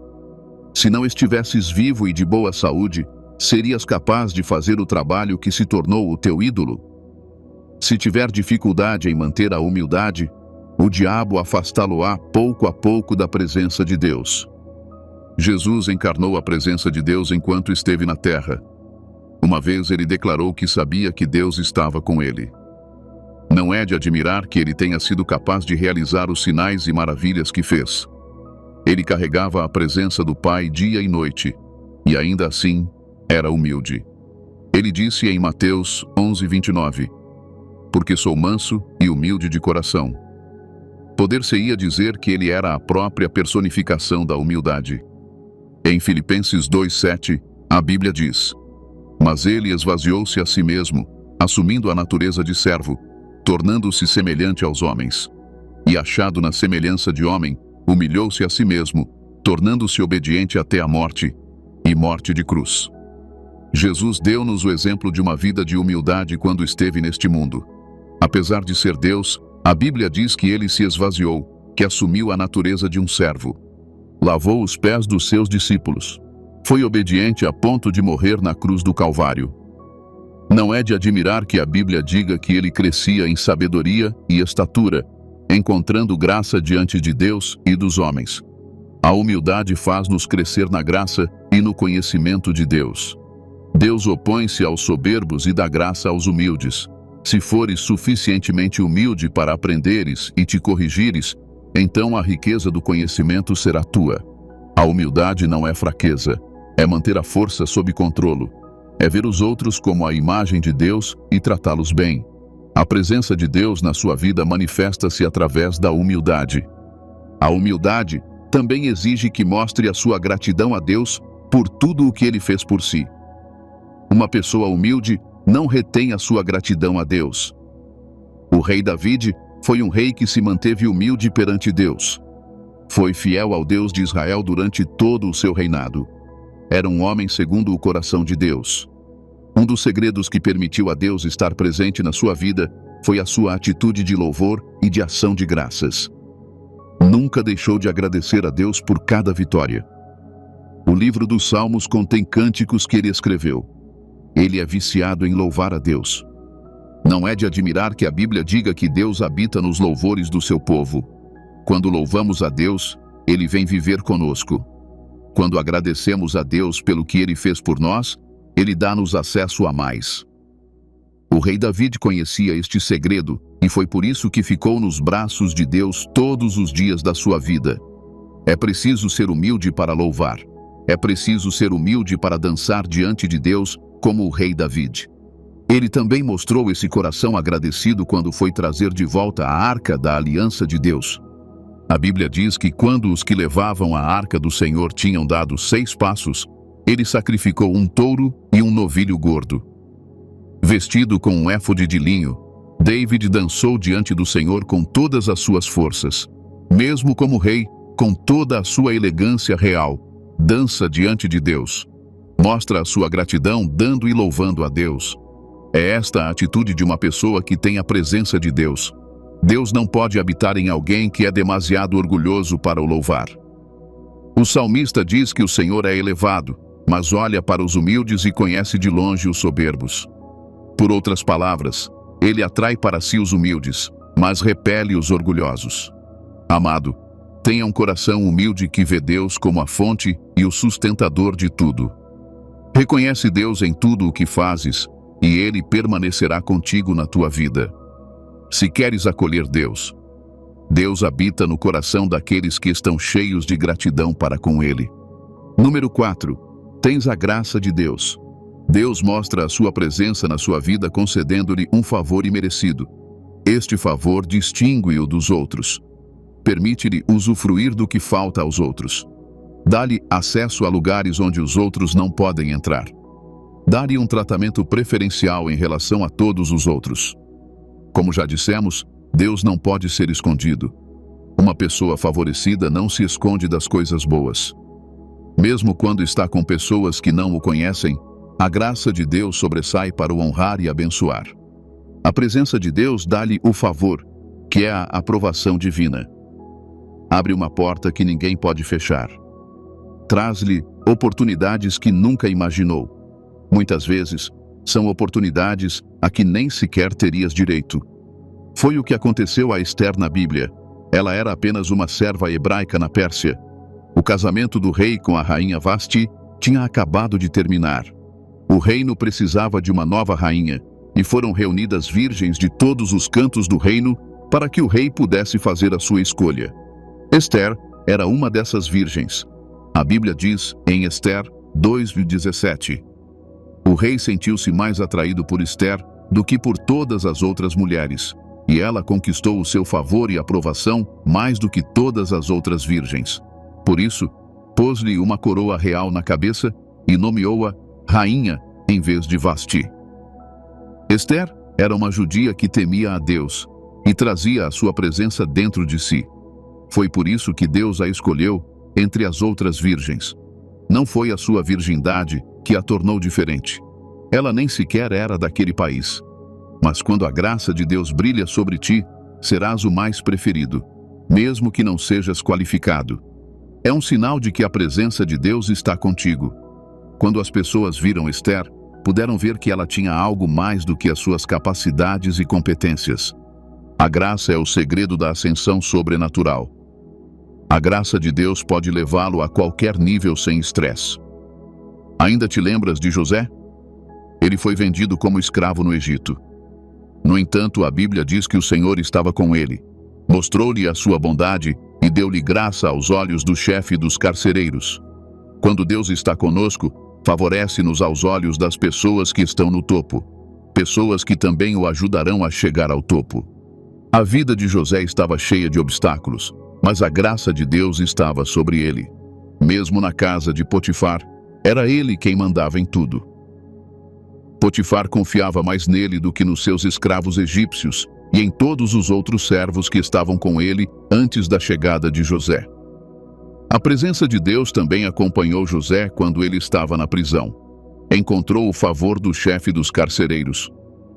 Se não estivesses vivo e de boa saúde, serias capaz de fazer o trabalho que se tornou o teu ídolo? Se tiver dificuldade em manter a humildade, o diabo afastá-lo-á pouco a pouco da presença de Deus. Jesus encarnou a presença de Deus enquanto esteve na terra. Uma vez ele declarou que sabia que Deus estava com ele. Não é de admirar que ele tenha sido capaz de realizar os sinais e maravilhas que fez. Ele carregava a presença do Pai dia e noite, e ainda assim era humilde. Ele disse em Mateus 11:29, porque sou manso e humilde de coração. Poder-se-ia dizer que ele era a própria personificação da humildade. Em Filipenses 2:7, a Bíblia diz, mas ele esvaziou-se a si mesmo, assumindo a natureza de servo, tornando-se semelhante aos homens. E achado na semelhança de homem, humilhou-se a si mesmo, tornando-se obediente até a morte, e morte de cruz. Jesus deu-nos o exemplo de uma vida de humildade quando esteve neste mundo. Apesar de ser Deus, a Bíblia diz que ele se esvaziou, que assumiu a natureza de um servo. Lavou os pés dos seus discípulos. Foi obediente a ponto de morrer na cruz do Calvário. Não é de admirar que a Bíblia diga que ele crescia em sabedoria e estatura, encontrando graça diante de Deus e dos homens. A humildade faz-nos crescer na graça e no conhecimento de Deus. Deus opõe-se aos soberbos e dá graça aos humildes. Se fores suficientemente humilde para aprenderes e te corrigires, então a riqueza do conhecimento será tua. A humildade não é fraqueza, é manter a força sob controlo. É ver os outros como a imagem de Deus e tratá-los bem. A presença de Deus na sua vida manifesta-se através da humildade. A humildade também exige que mostre a sua gratidão a Deus por tudo o que ele fez por si. Uma pessoa humilde não retém a sua gratidão a Deus. O rei David foi um rei que se manteve humilde perante Deus. Foi fiel ao Deus de Israel durante todo o seu reinado. Era um homem segundo o coração de Deus. Um dos segredos que permitiu a Deus estar presente na sua vida foi a sua atitude de louvor e de ação de graças. Nunca deixou de agradecer a Deus por cada vitória. O livro dos Salmos contém cânticos que ele escreveu. Ele é viciado em louvar a Deus. Não é de admirar que a Bíblia diga que Deus habita nos louvores do seu povo. Quando louvamos a Deus, ele vem viver conosco. Quando agradecemos a Deus pelo que ele fez por nós, ele dá-nos acesso a mais. O rei David conhecia este segredo e foi por isso que ficou nos braços de Deus todos os dias da sua vida. É preciso ser humilde para louvar. É preciso ser humilde para dançar diante de Deus como o rei David. Ele também mostrou esse coração agradecido quando foi trazer de volta a arca da aliança de Deus. A Bíblia diz que quando os que levavam a arca do Senhor tinham dado 6 passos, ele sacrificou um touro e um novilho gordo. Vestido com um éfode de linho, David dançou diante do Senhor com todas as suas forças. Mesmo como rei, com toda a sua elegância real, dança diante de Deus. Mostra a sua gratidão dando e louvando a Deus. É esta a atitude de uma pessoa que tem a presença de Deus. Deus não pode habitar em alguém que é demasiado orgulhoso para o louvar. O salmista diz que o Senhor é elevado, mas olha para os humildes e conhece de longe os soberbos. Por outras palavras, ele atrai para si os humildes, mas repele os orgulhosos. Amado, tenha um coração humilde que vê Deus como a fonte e o sustentador de tudo. Reconhece Deus em tudo o que fazes, e Ele permanecerá contigo na tua vida. Se queres acolher Deus, Deus habita no coração daqueles que estão cheios de gratidão para com Ele. Número 4. Tens a graça de Deus. Deus mostra a sua presença na sua vida concedendo-lhe um favor imerecido. Este favor distingue-o dos outros. Permite-lhe usufruir do que falta aos outros. Dá-lhe acesso a lugares onde os outros não podem entrar. Dá-lhe um tratamento preferencial em relação a todos os outros. Como já dissemos, Deus não pode ser escondido. Uma pessoa favorecida não se esconde das coisas boas. Mesmo quando está com pessoas que não o conhecem, a graça de Deus sobressai para o honrar e abençoar. A presença de Deus dá-lhe o favor, que é a aprovação divina. Abre uma porta que ninguém pode fechar. Traz-lhe oportunidades que nunca imaginou. Muitas vezes, são oportunidades a que nem sequer terias direito. Foi o que aconteceu a Esther na Bíblia. Ela era apenas uma serva hebraica na Pérsia. O casamento do rei com a rainha Vasti tinha acabado de terminar. O reino precisava de uma nova rainha, e foram reunidas virgens de todos os cantos do reino para que o rei pudesse fazer a sua escolha. Esther era uma dessas virgens. A Bíblia diz em Esther 2:17: o rei sentiu-se mais atraído por Esther do que por todas as outras mulheres, e ela conquistou o seu favor e aprovação mais do que todas as outras virgens. Por isso, pôs-lhe uma coroa real na cabeça e nomeou-a rainha em vez de Vasti. Esther era uma judia que temia a Deus e trazia a sua presença dentro de si. Foi por isso que Deus a escolheu entre as outras virgens. Não foi a sua virgindade que a tornou diferente. Ela nem sequer era daquele país. Mas quando a graça de Deus brilha sobre ti, serás o mais preferido, mesmo que não sejas qualificado. É um sinal de que a presença de Deus está contigo. Quando as pessoas viram Esther, puderam ver que ela tinha algo mais do que as suas capacidades e competências. A graça é o segredo da ascensão sobrenatural. A graça de Deus pode levá-lo a qualquer nível sem estresse. Ainda te lembras de José? Ele foi vendido como escravo no Egito. No entanto, a Bíblia diz que o Senhor estava com ele, mostrou-lhe a sua bondade e deu-lhe graça aos olhos do chefe dos carcereiros. Quando Deus está conosco, favorece-nos aos olhos das pessoas que estão no topo, pessoas que também o ajudarão a chegar ao topo. A vida de José estava cheia de obstáculos, mas a graça de Deus estava sobre ele. Mesmo na casa de Potifar, era ele quem mandava em tudo. Potifar confiava mais nele do que nos seus escravos egípcios e em todos os outros servos que estavam com ele antes da chegada de José. A presença de Deus também acompanhou José quando ele estava na prisão. Encontrou o favor do chefe dos carcereiros.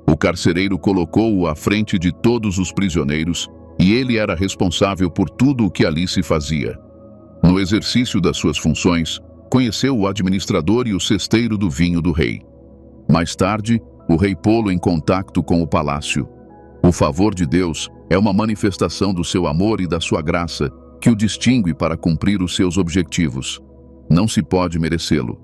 O carcereiro colocou-o à frente de todos os prisioneiros e ele era responsável por tudo o que ali se fazia. No exercício das suas funções, conheceu o administrador e o cesteiro do vinho do rei. Mais tarde, o rei pô-lo em contato com o palácio. O favor de Deus é uma manifestação do seu amor e da sua graça que o distingue para cumprir os seus objetivos. Não se pode merecê-lo.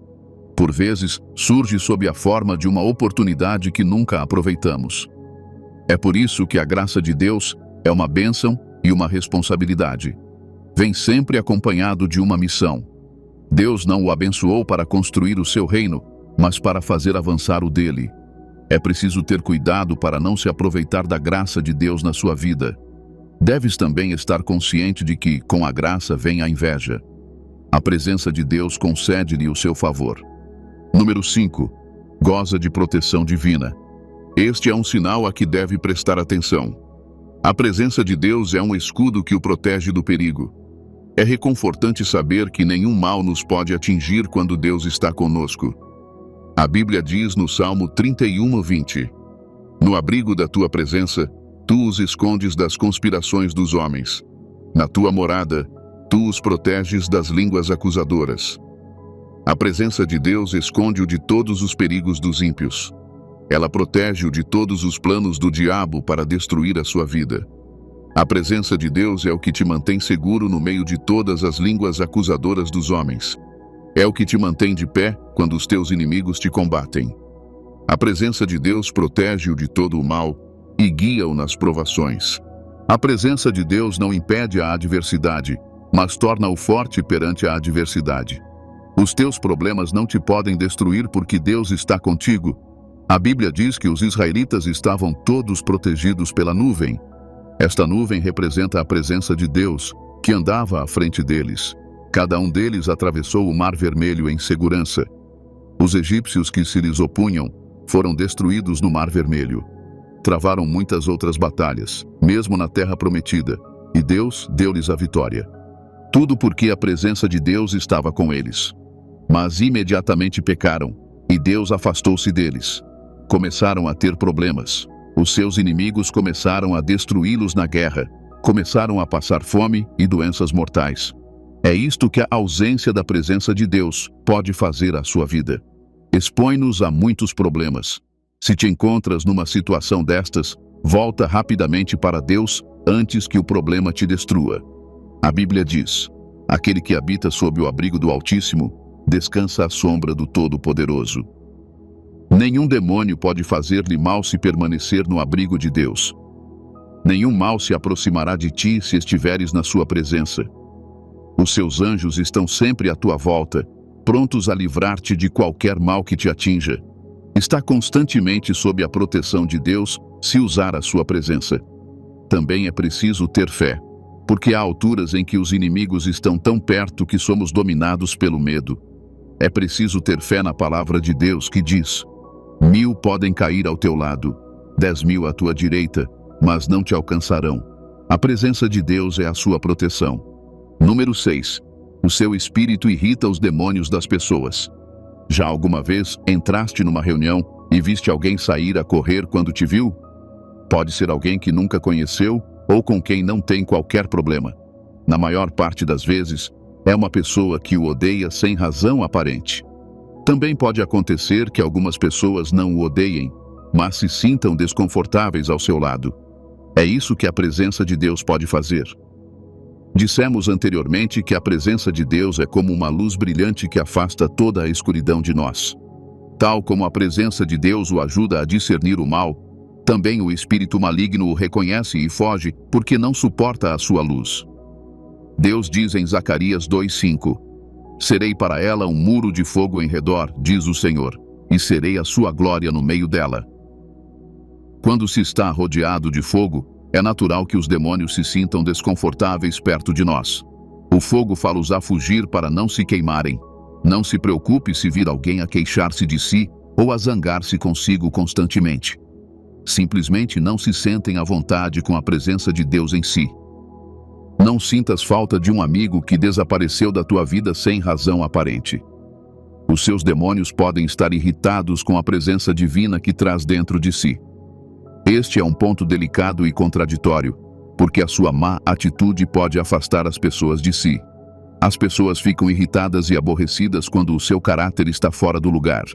Por vezes, surge sob a forma de uma oportunidade que nunca aproveitamos. É por isso que a graça de Deus é uma bênção e uma responsabilidade. Vem sempre acompanhado de uma missão. Deus não o abençoou para construir o seu reino, mas para fazer avançar o dele. É preciso ter cuidado para não se aproveitar da graça de Deus na sua vida. Deves também estar consciente de que, com a graça, vem a inveja. A presença de Deus concede-lhe o seu favor. Número 5. Goza de proteção divina. Este é um sinal a que deve prestar atenção. A presença de Deus é um escudo que o protege do perigo. É reconfortante saber que nenhum mal nos pode atingir quando Deus está conosco. A Bíblia diz no Salmo 31:20: no abrigo da tua presença, tu os escondes das conspirações dos homens. Na tua morada, tu os proteges das línguas acusadoras. A presença de Deus esconde-o de todos os perigos dos ímpios. Ela protege-o de todos os planos do diabo para destruir a sua vida. A presença de Deus é o que te mantém seguro no meio de todas as línguas acusadoras dos homens. É o que te mantém de pé quando os teus inimigos te combatem. A presença de Deus protege-o de todo o mal e guia-o nas provações. A presença de Deus não impede a adversidade, mas torna-o forte perante a adversidade. Os teus problemas não te podem destruir porque Deus está contigo. A Bíblia diz que os israelitas estavam todos protegidos pela nuvem. Esta nuvem representa a presença de Deus, que andava à frente deles. Cada um deles atravessou o Mar Vermelho em segurança. Os egípcios que se lhes opunham foram destruídos no Mar Vermelho. Travaram muitas outras batalhas, mesmo na Terra Prometida, e Deus deu-lhes a vitória. Tudo porque a presença de Deus estava com eles. Mas imediatamente pecaram, e Deus afastou-se deles. Começaram a ter problemas. Os seus inimigos começaram a destruí-los na guerra. Começaram a passar fome e doenças mortais. É isto que a ausência da presença de Deus pode fazer à sua vida. Expõe-nos a muitos problemas. Se te encontras numa situação destas, volta rapidamente para Deus antes que o problema te destrua. A Bíblia diz: aquele que habita sob o abrigo do Altíssimo descansa à sombra do Todo-Poderoso. Nenhum demônio pode fazer-lhe mal se permanecer no abrigo de Deus. Nenhum mal se aproximará de ti se estiveres na sua presença. Os seus anjos estão sempre à tua volta, prontos a livrar-te de qualquer mal que te atinja. Está constantemente sob a proteção de Deus se usar a sua presença. Também é preciso ter fé, porque há alturas em que os inimigos estão tão perto que somos dominados pelo medo. É preciso ter fé na palavra de Deus que diz: 1000 podem cair ao teu lado, 10.000 à tua direita, mas não te alcançarão. A presença de Deus é a sua proteção. Número 6. O seu espírito irrita os demônios das pessoas. Já alguma vez entraste numa reunião e viste alguém sair a correr quando te viu? Pode ser alguém que nunca conheceu ou com quem não tem qualquer problema. Na maior parte das vezes, é uma pessoa que o odeia sem razão aparente. Também pode acontecer que algumas pessoas não o odeiem, mas se sintam desconfortáveis ao seu lado. É isso que a presença de Deus pode fazer. Dissemos anteriormente que a presença de Deus é como uma luz brilhante que afasta toda a escuridão de nós. Tal como a presença de Deus o ajuda a discernir o mal, também o espírito maligno o reconhece e foge porque não suporta a sua luz. Deus diz em Zacarias 2:5: Serei para ela um muro de fogo em redor, diz o Senhor, e serei a sua glória no meio dela. Quando se está rodeado de fogo, é natural que os demônios se sintam desconfortáveis perto de nós. O fogo faz-os a fugir para não se queimarem. Não se preocupe se vir alguém a queixar-se de si ou a zangar-se consigo constantemente. Simplesmente não se sentem à vontade com a presença de Deus em si. Não sintas falta de um amigo que desapareceu da tua vida sem razão aparente. Os seus demônios podem estar irritados com a presença divina que traz dentro de si. Este é um ponto delicado e contraditório, porque a sua má atitude pode afastar as pessoas de si. As pessoas ficam irritadas e aborrecidas quando o seu caráter está fora do lugar.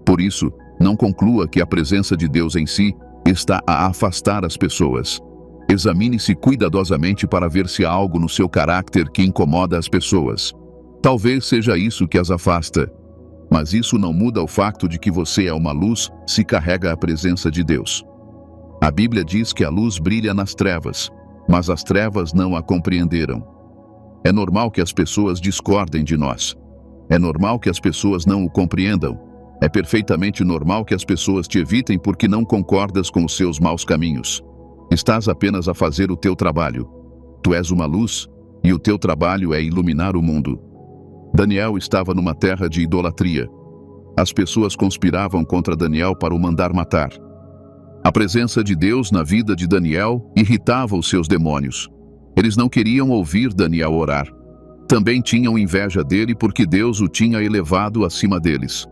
Por isso, não conclua que a presença de Deus em si está a afastar as pessoas. Examine-se cuidadosamente para ver se há algo no seu caráter que incomoda as pessoas. Talvez seja isso que as afasta. Mas isso não muda o fato de que você é uma luz se carrega a presença de Deus. A Bíblia diz que a luz brilha nas trevas, mas as trevas não a compreenderam. É normal que as pessoas discordem de nós. É normal que as pessoas não o compreendam. É perfeitamente normal que as pessoas te evitem porque não concordas com os seus maus caminhos. Estás apenas a fazer o teu trabalho. Tu és uma luz, e o teu trabalho é iluminar o mundo. Daniel estava numa terra de idolatria. As pessoas conspiravam contra Daniel para o mandar matar. A presença de Deus na vida de Daniel irritava os seus demônios. Eles não queriam ouvir Daniel orar. Também tinham inveja dele porque Deus o tinha elevado acima deles.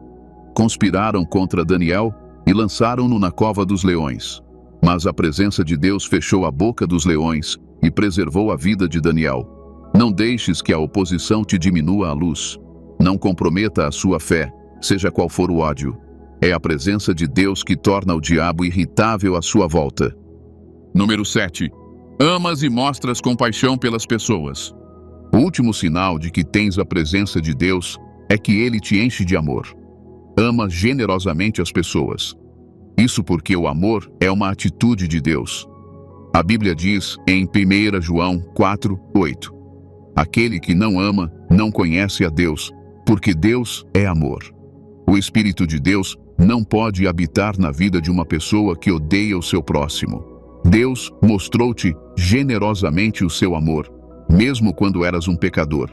Conspiraram contra Daniel e lançaram-no na cova dos leões. Mas a presença de Deus fechou a boca dos leões e preservou a vida de Daniel. Não deixes que a oposição te diminua a luz. Não comprometa a sua fé, seja qual for o ódio. É a presença de Deus que torna o diabo irritável à sua volta. Número 7. Amas e mostras compaixão pelas pessoas. O último sinal de que tens a presença de Deus é que Ele te enche de amor. Ama generosamente as pessoas. Isso porque o amor é uma atitude de Deus. A Bíblia diz em 1 João 4:8: Aquele que não ama não conhece a Deus, porque Deus é amor. O Espírito de Deus não pode habitar na vida de uma pessoa que odeia o seu próximo. Deus mostrou-te generosamente o seu amor, mesmo quando eras um pecador.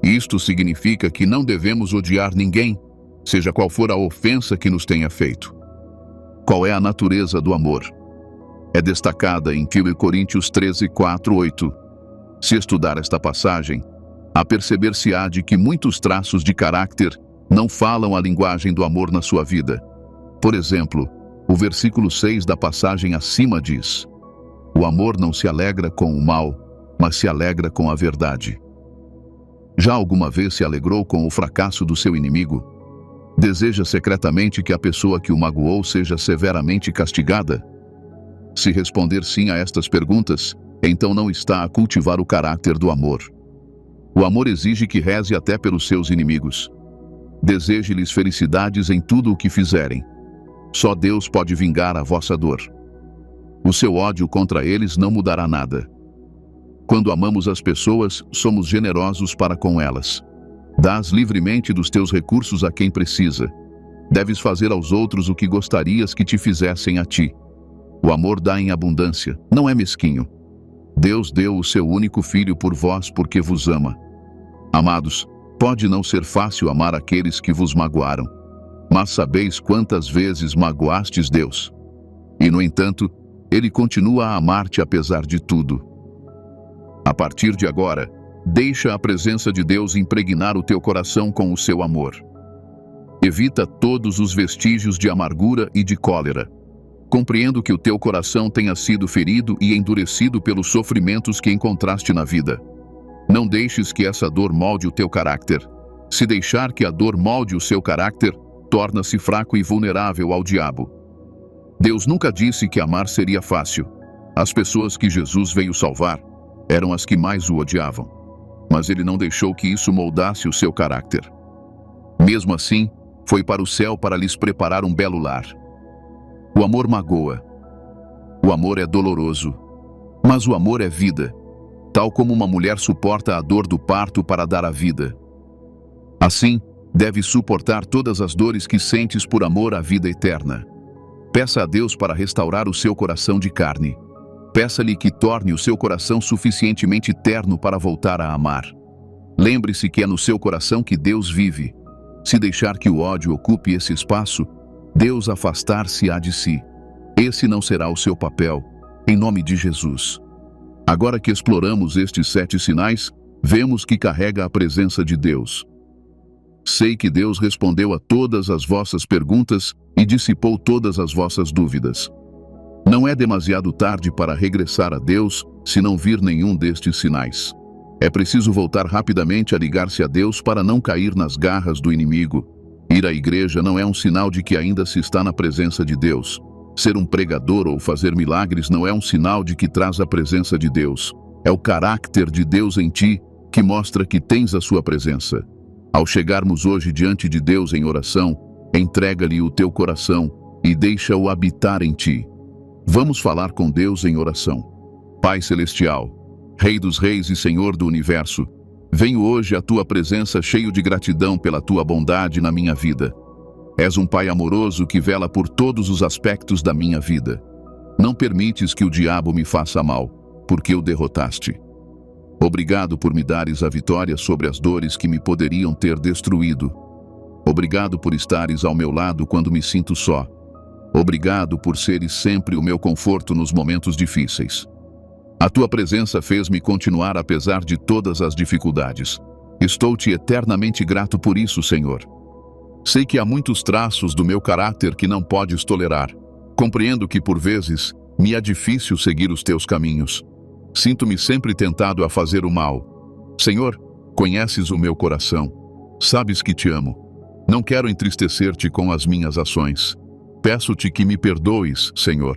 Isto significa que não devemos odiar ninguém, seja qual for a ofensa que nos tenha feito. Qual é a natureza do amor? É destacada em 1 Coríntios 13:4-8. Se estudar esta passagem, aperceber-se-á de que muitos traços de caráter não falam a linguagem do amor na sua vida. Por exemplo, o versículo 6 da passagem acima diz: O amor não se alegra com o mal, mas se alegra com a verdade. Já alguma vez se alegrou com o fracasso do seu inimigo? Deseja secretamente que a pessoa que o magoou seja severamente castigada? Se responder sim a estas perguntas, então não está a cultivar o caráter do amor. O amor exige que reze até pelos seus inimigos. Deseje-lhes felicidades em tudo o que fizerem. Só Deus pode vingar a vossa dor. O seu ódio contra eles não mudará nada. Quando amamos as pessoas, somos generosos para com elas. Dás livremente dos teus recursos a quem precisa. Deves fazer aos outros o que gostarias que te fizessem a ti. O amor dá em abundância, não é mesquinho. Deus deu o seu único filho por vós porque vos ama. Amados, pode não ser fácil amar aqueles que vos magoaram, mas sabeis quantas vezes magoastes Deus. E, no entanto, Ele continua a amar-te apesar de tudo. A partir de agora, deixa a presença de Deus impregnar o teu coração com o seu amor. Evita todos os vestígios de amargura e de cólera. Compreendo que o teu coração tenha sido ferido e endurecido pelos sofrimentos que encontraste na vida. Não deixes que essa dor molde o teu caráter. Se deixar que a dor molde o seu caráter, torna-se fraco e vulnerável ao diabo. Deus nunca disse que amar seria fácil. As pessoas que Jesus veio salvar eram as que mais o odiavam. Mas Ele não deixou que isso moldasse o seu caráter. Mesmo assim, foi para o céu para lhes preparar um belo lar. O amor magoa. O amor é doloroso. Mas o amor é vida, tal como uma mulher suporta a dor do parto para dar a vida. Assim, deves suportar todas as dores que sentes por amor à vida eterna. Peça a Deus para restaurar o seu coração de carne. Peça-lhe que torne o seu coração suficientemente terno para voltar a amar. Lembre-se que é no seu coração que Deus vive. Se deixar que o ódio ocupe esse espaço, Deus afastar-se-á de si. Esse não será o seu papel, em nome de Jesus. Agora que exploramos estes 7 sinais, vemos que carrega a presença de Deus. Sei que Deus respondeu a todas as vossas perguntas e dissipou todas as vossas dúvidas. Não é demasiado tarde para regressar a Deus se não vir nenhum destes sinais. É preciso voltar rapidamente a ligar-se a Deus para não cair nas garras do inimigo. Ir à igreja não é um sinal de que ainda se está na presença de Deus. Ser um pregador ou fazer milagres não é um sinal de que traz a presença de Deus. É o caráter de Deus em ti que mostra que tens a sua presença. Ao chegarmos hoje diante de Deus em oração, entrega-lhe o teu coração e deixa-o habitar em ti. Vamos falar com Deus em oração. Pai Celestial, Rei dos Reis e Senhor do Universo, venho hoje à tua presença cheio de gratidão pela tua bondade na minha vida. És um Pai amoroso que vela por todos os aspectos da minha vida. Não permites que o diabo me faça mal, porque o derrotaste. Obrigado por me dares a vitória sobre as dores que me poderiam ter destruído. Obrigado por estares ao meu lado quando me sinto só. Obrigado por seres sempre o meu conforto nos momentos difíceis. A tua presença fez-me continuar apesar de todas as dificuldades. Estou-te eternamente grato por isso, Senhor. Sei que há muitos traços do meu caráter que não podes tolerar. Compreendo que, por vezes, me é difícil seguir os teus caminhos. Sinto-me sempre tentado a fazer o mal. Senhor, conheces o meu coração. Sabes que te amo. Não quero entristecer-te com as minhas ações. Peço-te que me perdoes, Senhor.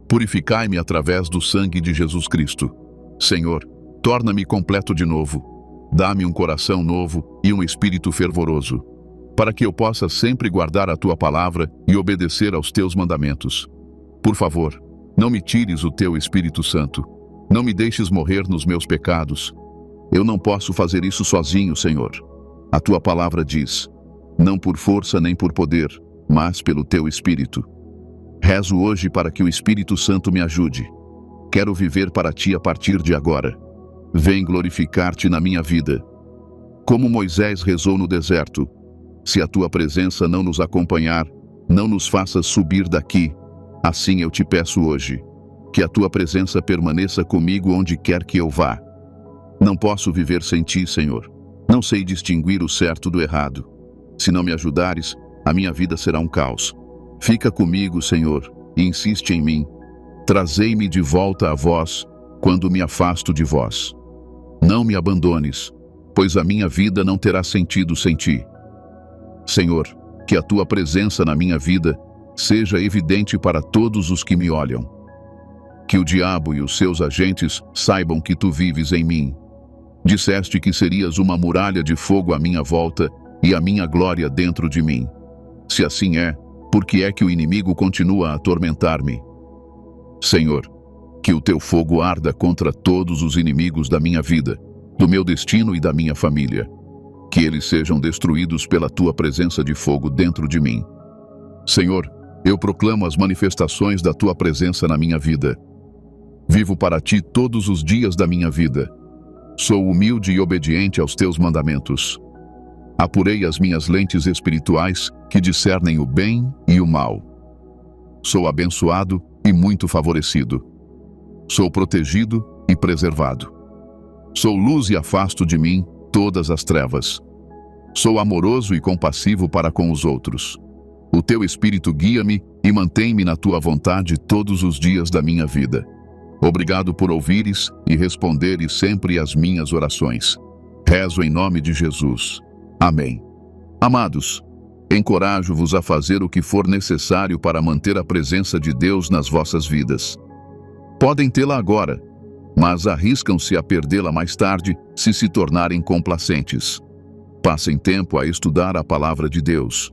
Purificai-me através do sangue de Jesus Cristo. Senhor, torna-me completo de novo. Dá-me um coração novo e um espírito fervoroso, para que eu possa sempre guardar a tua palavra e obedecer aos teus mandamentos. Por favor, não me tires o teu Espírito Santo. Não me deixes morrer nos meus pecados. Eu não posso fazer isso sozinho, Senhor. A tua palavra diz: não por força nem por poder, mas pelo teu Espírito. Rezo hoje para que o Espírito Santo me ajude. Quero viver para ti a partir de agora. Vem glorificar-te na minha vida. Como Moisés rezou no deserto: se a tua presença não nos acompanhar, não nos faças subir daqui. Assim eu te peço hoje, que a tua presença permaneça comigo onde quer que eu vá. Não posso viver sem ti, Senhor. Não sei distinguir o certo do errado. Se não me ajudares, a minha vida será um caos. Fica comigo, Senhor, e insiste em mim. Trazei-me de volta a vós, quando me afasto de vós. Não me abandones, pois a minha vida não terá sentido sem ti. Senhor, que a tua presença na minha vida seja evidente para todos os que me olham. Que o diabo e os seus agentes saibam que tu vives em mim. Disseste que serias uma muralha de fogo à minha volta e a minha glória dentro de mim. Se assim é, Por que é que o inimigo continua a atormentar-me? Senhor, que o teu fogo arda contra todos os inimigos da minha vida, do meu destino e da minha família. Que eles sejam destruídos pela tua presença de fogo dentro de mim. Senhor, eu proclamo as manifestações da tua presença na minha vida. Vivo para ti todos os dias da minha vida. Sou humilde e obediente aos teus mandamentos. Apurei as minhas lentes espirituais que discernem o bem e o mal. Sou abençoado e muito favorecido. Sou protegido e preservado. Sou luz e afasto de mim todas as trevas. Sou amoroso e compassivo para com os outros. O teu Espírito guia-me e mantém-me na tua vontade todos os dias da minha vida. Obrigado por ouvires e responderes sempre às minhas orações. Rezo em nome de Jesus. Amém. Amados, encorajo-vos a fazer o que for necessário para manter a presença de Deus nas vossas vidas. Podem tê-la agora, mas arriscam-se a perdê-la mais tarde se tornarem complacentes. Passem tempo a estudar a palavra de Deus.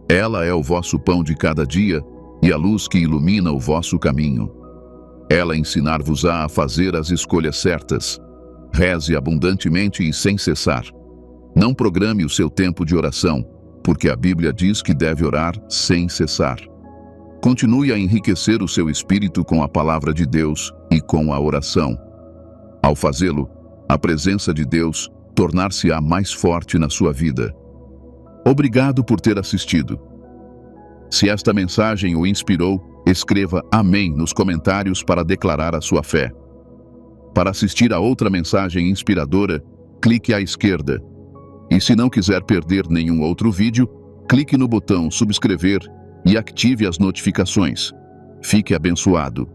Ela é o vosso pão de cada dia e a luz que ilumina o vosso caminho. Ela ensinar-vos-á a fazer as escolhas certas. Reze abundantemente e sem cessar. Não programe o seu tempo de oração, porque a Bíblia diz que deve orar sem cessar. Continue a enriquecer o seu espírito com a palavra de Deus e com a oração. Ao fazê-lo, a presença de Deus tornar-se-á mais forte na sua vida. Obrigado por ter assistido. Se esta mensagem o inspirou, escreva Amém nos comentários para declarar a sua fé. Para assistir a outra mensagem inspiradora, clique à esquerda. E se não quiser perder nenhum outro vídeo, clique no botão subscrever e ative as notificações. Fique abençoado.